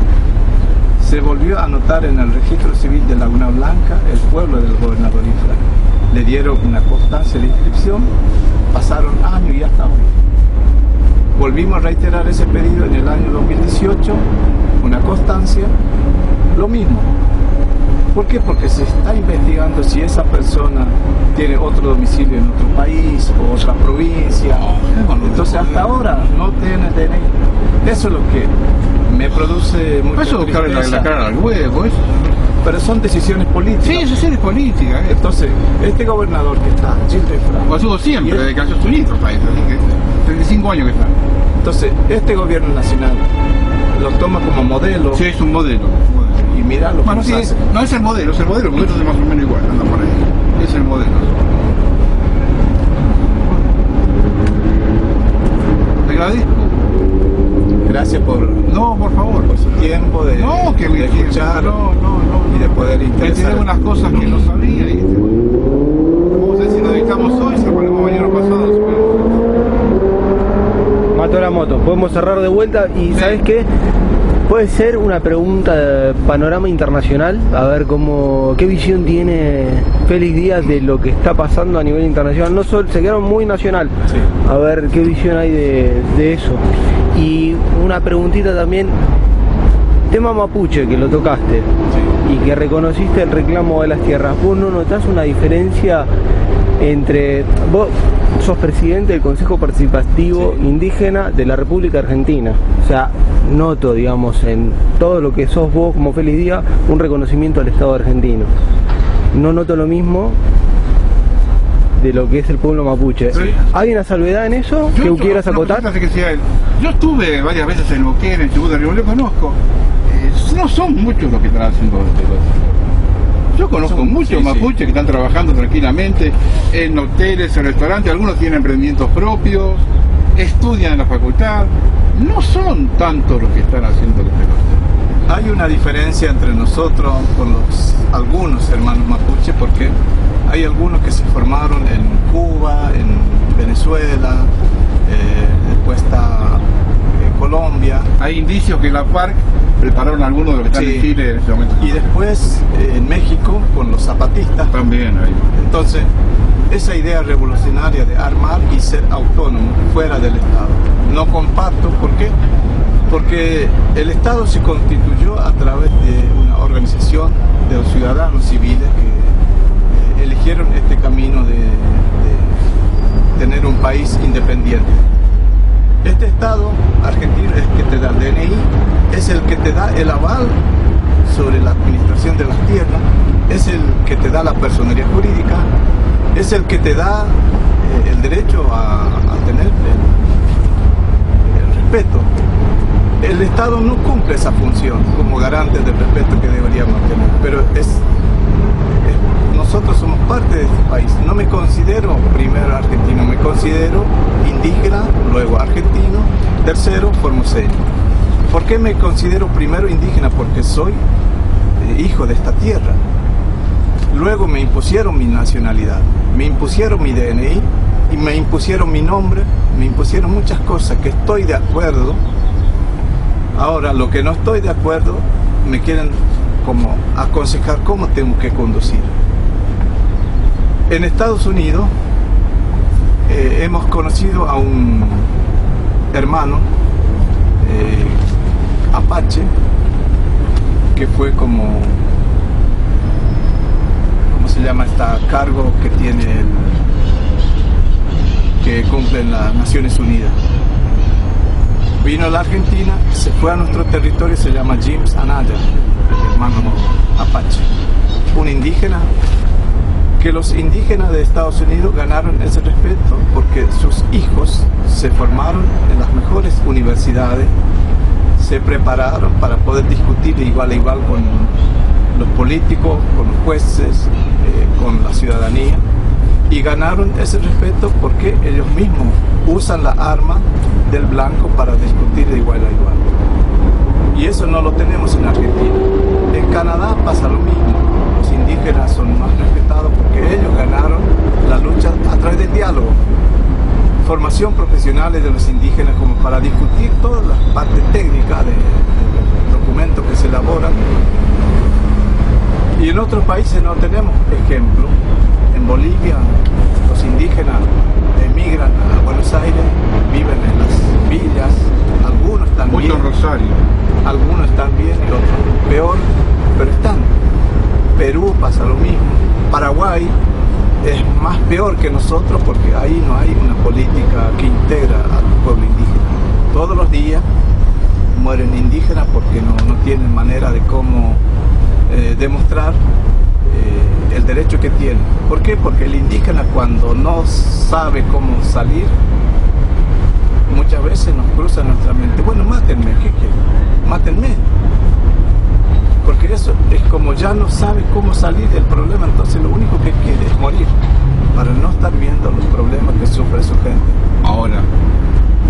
se volvió a anotar en el registro civil de Laguna Blanca el pueblo del gobernador Ifra. Le dieron una constancia de inscripción, pasaron años y hasta hoy. Volvimos a reiterar ese pedido en el año 2018, una constancia, lo mismo. ¿Por qué? Porque se está investigando si esa persona tiene otro domicilio en otro país o otra provincia. Entonces hasta ahora no tiene DNI. Eso es lo que me produce mucha Eso buscarle la cara al huevo, eso. Pero son decisiones políticas. Sí, eso sí es política. Entonces, este gobernador que está, Gilles Defra, lo estuvo siempre, desde que cayó su hito, así que 35 años que está. Entonces, este gobierno nacional lo toma como modelo. Sí, es un modelo. Y mira lo Bueno, que sí, hace. no es el modelo, porque esto es más o menos igual, anda por ahí. Es el modelo. Te agradezco. Gracias por favor. Por su tiempo de, no, que de escuchar y de poder me interesar. enteré unas cosas que no sabía y vamos a ver si lo editamos hoy, si lo ponemos mañana pasado. Mató la moto, podemos cerrar de vuelta y Sí. ¿sabes qué? Puede ser una pregunta de panorama internacional, a ver qué visión tiene Félix Díaz de lo que está pasando a nivel internacional. No solo, se quedaron muy nacional, Sí. a ver qué visión hay de eso. Y una preguntita también, tema mapuche, que lo tocaste, Sí. y que reconociste el reclamo de las tierras. ¿Vos no notás una diferencia entre... Vos sos presidente del Consejo Participativo Sí. Indígena de la República Argentina? O sea, noto, digamos, en todo lo que sos vos como Félix Díaz, un reconocimiento al Estado argentino. No noto lo mismo de lo que es el pueblo mapuche. Sí. ¿Hay una salvedad en eso que quieras acotar? Yo estuve varias veces en Neuquén, en Chubut, yo lo conozco. No son muchos los que están haciendo esto. Yo conozco Son- muchos sí, mapuches sí. que están trabajando tranquilamente en hoteles, en restaurantes, algunos tienen emprendimientos propios, estudian en la facultad. No son tantos los que están haciendo lo que lo hacen. Hay una diferencia entre nosotros con algunos hermanos mapuche, porque hay algunos que se formaron en Cuba, en Venezuela, después está Colombia. Hay indicios que la FARC prepararon a algunos de los que están Sí. en Chile en ese momento. Y después en México con los zapatistas. También hay. Entonces, esa idea revolucionaria de armar y ser autónomo fuera del Estado, no comparto. ¿Por qué? Porque el Estado se constituyó a través de una organización de los ciudadanos civiles que eligieron este camino de tener un país independiente. Este Estado argentino es el que te da el DNI, es el que te da el aval sobre la administración de las tierras, es el que te da la personería jurídica, es el que te da el derecho a tener el respeto. El Estado no cumple esa función como garante del respeto que deberíamos tener, pero nosotros somos parte de este país. No me considero primero argentino, me considero indígena, luego argentino, tercero formoseño. ¿Por qué me considero primero indígena? Porque soy hijo de esta tierra. Luego me impusieron mi nacionalidad, me impusieron mi DNI y me impusieron mi nombre, me impusieron muchas cosas que estoy de acuerdo Ahora, lo que no estoy de acuerdo, me quieren como aconsejar cómo tengo que conducir. En Estados Unidos hemos conocido a un hermano apache que fue como, ¿cómo se llama esta cargo que tiene que cumple en las Naciones Unidas? Vino a la Argentina, se fue a nuestro territorio, se llama James Anaya, el hermano apache, un indígena, que los indígenas de Estados Unidos ganaron ese respeto porque sus hijos se formaron en las mejores universidades, se prepararon para poder discutir de igual a igual con los políticos, con los jueces, con la ciudadanía, y ganaron ese respeto porque ellos mismos usan la arma del blanco para discutir de igual a igual. Y eso no lo tenemos en Argentina. En Canadá pasa lo mismo. Los indígenas son más respetados porque ellos ganaron la lucha a través del diálogo. Formación profesional de los indígenas como para discutir todas las partes técnicas de documentos que se elaboran. Y en otros países no tenemos ejemplo. En Bolivia los indígenas emigran a Buenos Aires, viven en las villas, algunos están bien, mucho en Rosario, algunos están bien y otros peor, pero están. Perú pasa lo mismo. Paraguay es más peor que nosotros porque ahí no hay una política que integra al pueblo indígena. Todos los días mueren indígenas porque no tienen manera de cómo demostrar el derecho que tienen. ¿Por qué? Porque el indígena, cuando no sabe cómo salir, muchas veces nos cruza nuestra mente: bueno, mátenme, ¿qué quieren? Mátenme. Porque eso es como ya no sabe cómo salir del problema, entonces lo único que quiere es morir, para no estar viendo los problemas que sufre su gente. Ahora,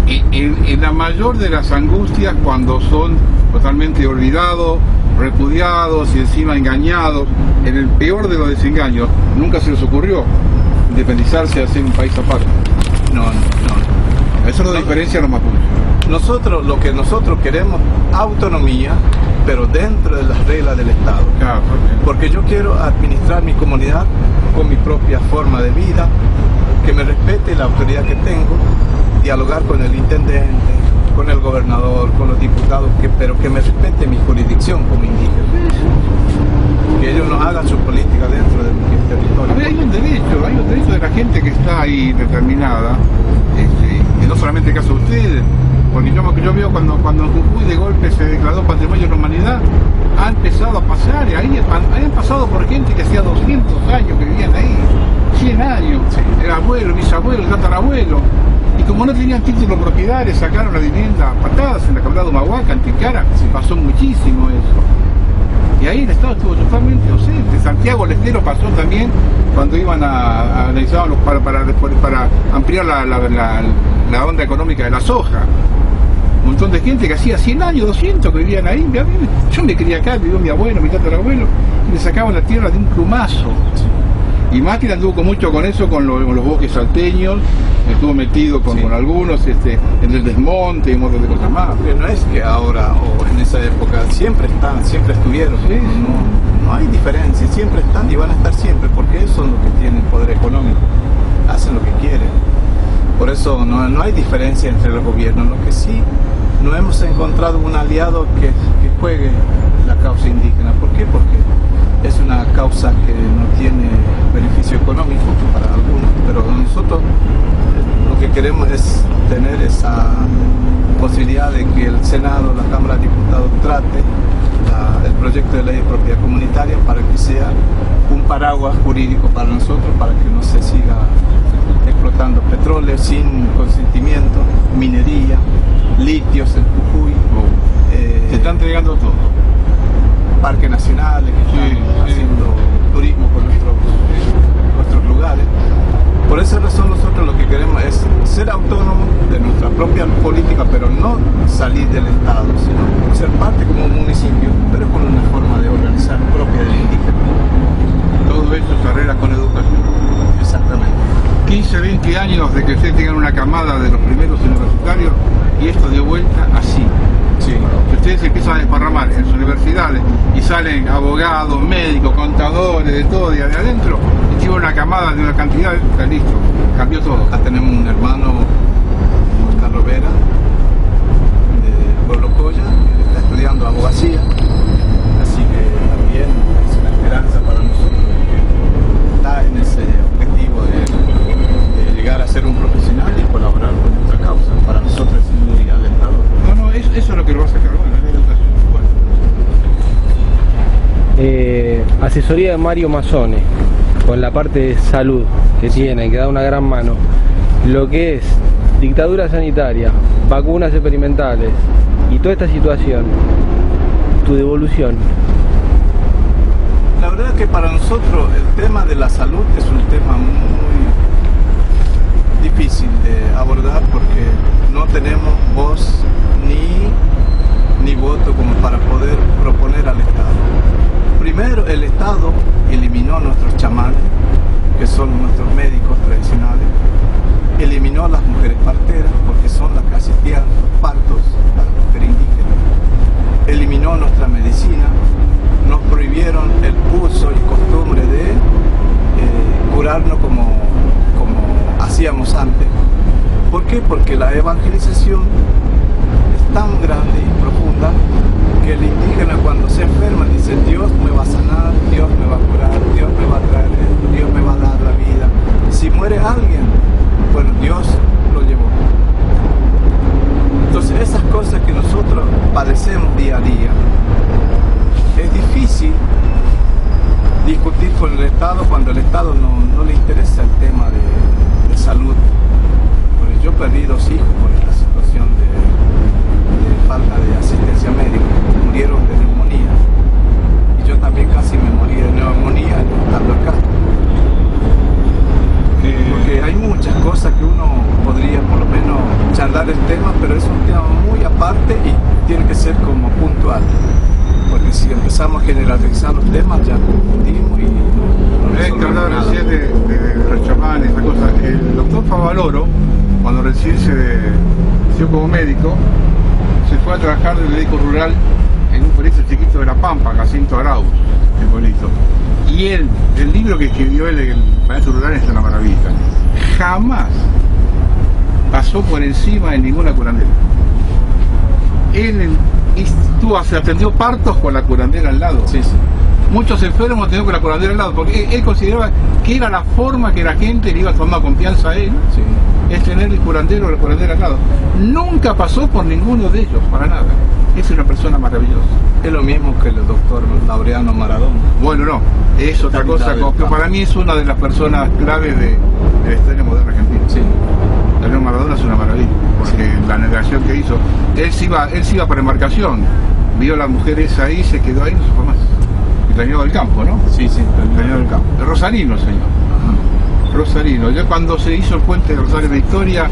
en la mayor de las angustias, cuando son totalmente olvidados, repudiados y encima engañados, en el peor de los desengaños, nunca se les ocurrió independizarse, hacer un país aparte. No. Eso es la diferencia de los mapuches. Nosotros, lo que nosotros queremos, autonomía, pero dentro de las reglas del Estado. Claro, porque yo quiero administrar mi comunidad con mi propia forma de vida, que me respete la autoridad que tengo, dialogar con el intendente, con el gobernador, con los diputados, pero que me respete mi jurisdicción como indígena. Que ellos no hagan su política dentro de mi territorio. A ver, hay un derecho de la gente que está ahí determinada, y no solamente el caso de ustedes, porque yo veo cuando en Jujuy de golpe se declaró Patrimonio de la Humanidad, ha empezado a pasar, y ahí han pasado por gente que hacía 200 años que vivían ahí, 100 años, sí. El abuelo, bisabuelo, el tatarabuelo, y como no tenían título de propiedad, le sacaron la vivienda a patadas en la quebrada de Humahuaca, en Tilcara, se pasó muchísimo eso. Y ahí el Estado estuvo totalmente ausente. Santiago del Estero pasó también cuando iban a analizar para ampliar la onda económica de la soja. Un montón de gente que hacía 100 años, 200 que vivían ahí. Yo me crié acá, vivió mi abuelo, mi tatarabuelo, y le sacaban la tierra de un plumazo. Y Macri anduvo mucho con eso, con los bosques salteños, estuvo metido con algunos, en el desmonte y un montón de cosas más. Pero no es que ahora o en esa época, siempre estuvieron, sí. No hay diferencia, siempre están y van a estar siempre, porque ellos son los que tienen poder económico, hacen lo que quieren. Por eso no hay diferencia entre los gobiernos. Lo que sí, no hemos encontrado un aliado que juegue la causa indígena. ¿Por qué? Porque es una causa que no tiene beneficio económico para algunos, pero nosotros lo que queremos es tener esa posibilidad de que el Senado, la Cámara de Diputados trate el proyecto de ley de propiedad comunitaria para que sea un paraguas jurídico para nosotros, para que no se siga explotando petróleo sin consentimiento, minería, litios en Jujuy. Se está entregando todo. Parques nacionales que están haciendo turismo con nuestros lugares. Por esa razón nosotros lo que queremos es ser autónomos de nuestra propia política, pero no salir del Estado, sino ser parte como un municipio, pero con una forma de organizar propia del indígena. Todo eso se arregla con educación. Exactamente. 15, 20 años de que ustedes tengan una camada de los primeros universitarios y esto de vuelta así. Sí. ustedes empiezan a desparramar en sus universidades y salen abogados, médicos, contadores, de todo, y de adentro, y llevan una camada de una cantidad, está listo, cambió todo. Acá tenemos un hermano, Carlos Vera, de Pueblo Coya, que está estudiando abogacía, así que también es una esperanza para nosotros, que está en ese objetivo de llegar a ser un profesional y colaborar con nuestra causa. Para nosotros es muy alentador. No, eso es lo que lo va a sacar, bueno, es la educación. Bueno. Asesoría de Mario Mazzone, con la parte de salud que tiene, que da una gran mano. Lo que es dictadura sanitaria, vacunas experimentales y toda esta situación, tu devolución. La verdad que para nosotros el tema de la salud es un tema muy difícil de abordar porque no tenemos voz ni voto como para poder proponer al Estado. Primero, el Estado eliminó nuestros chamanes, que son nuestros médicos tradicionales, eliminó a las mujeres parteras, porque son las que asistían a los partos, a las mujeres indígenas, eliminó nuestra medicina, nos prohibieron el uso y costumbre de curarnos como hacíamos antes. ¿Por qué? Porque la evangelización es tan grande y profunda que el indígena cuando se enferma dice: Dios me va a sanar, Dios me va a curar, Dios me va a traer esto, Dios me va a dar la vida. Si muere alguien, bueno, Dios lo llevó. Entonces esas cosas que nosotros padecemos día a día, es difícil discutir con el Estado cuando al Estado no le interesa el tema de salud. Porque yo perdí 2 hijos por esta situación de falta de asistencia médica, murieron de neumonía. Y yo también casi me morí de neumonía estando acá. Porque hay muchas cosas que uno podría por lo menos charlar el tema, pero es un tema muy aparte y tiene que ser como puntual. Porque si empezamos a generalizar los temas ya confundimos y no resolvemos nada. Recién de los chamanes, esa cosa. El doctor Favaloro, cuando recién se inició como médico, se fue a trabajar de médico rural en un pueblito chiquito de La Pampa, Jacinto Arauz, el pueblito. Y él, el libro que escribió él, el maestro rural, es una maravilla. Jamás pasó por encima de ninguna curandera. Él se atendió partos con la curandera al lado. Sí, sí. Muchos enfermos tenían con la curandera al lado, porque él consideraba que era la forma que la gente le iba tomando confianza a él, Sí. es tener el curandero o la curandera al lado. Nunca pasó por ninguno de ellos, para nada. Es una persona maravillosa. Es lo mismo que el doctor Laureano Maradona. Bueno, no, es otra cosa, Capital que para mí es una de las personas clave de la historia moderna argentina. Sí. Laureano Maradona es una maravilla, porque la negación que hizo, él se iba para embarcación, vio a las mujeres ahí, se quedó ahí, no se fue más. El dañado del campo, ¿no? Sí, sí. El dañado del campo. El Rosarino, señor. Ajá. Rosarino. Ya cuando se hizo el puente de Rosario Victoria,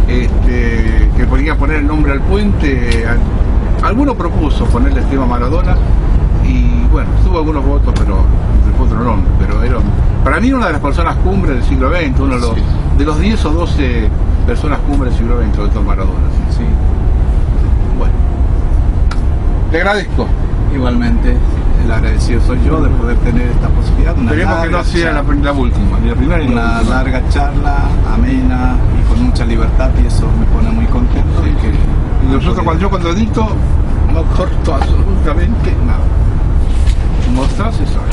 que podía poner el nombre al puente, alguno propuso ponerle el tema Maradona y bueno, tuvo algunos votos, pero fue otro nombre. Pero era, para mí, una de las personas cumbres del siglo XX, uno de los 10 o 12 personas cumbres del siglo XX, el doctor Maradona. Sí. Bueno, te agradezco. Igualmente, el agradecido soy yo de poder tener esta posibilidad. Esperemos que no sea la última, ni la primera ni la una última. larga charla, amena y con mucha libertad, y eso me pone muy contento. Sí. Y que Y nosotros, cuando edito, no corto absolutamente nada. Como está, se sabe.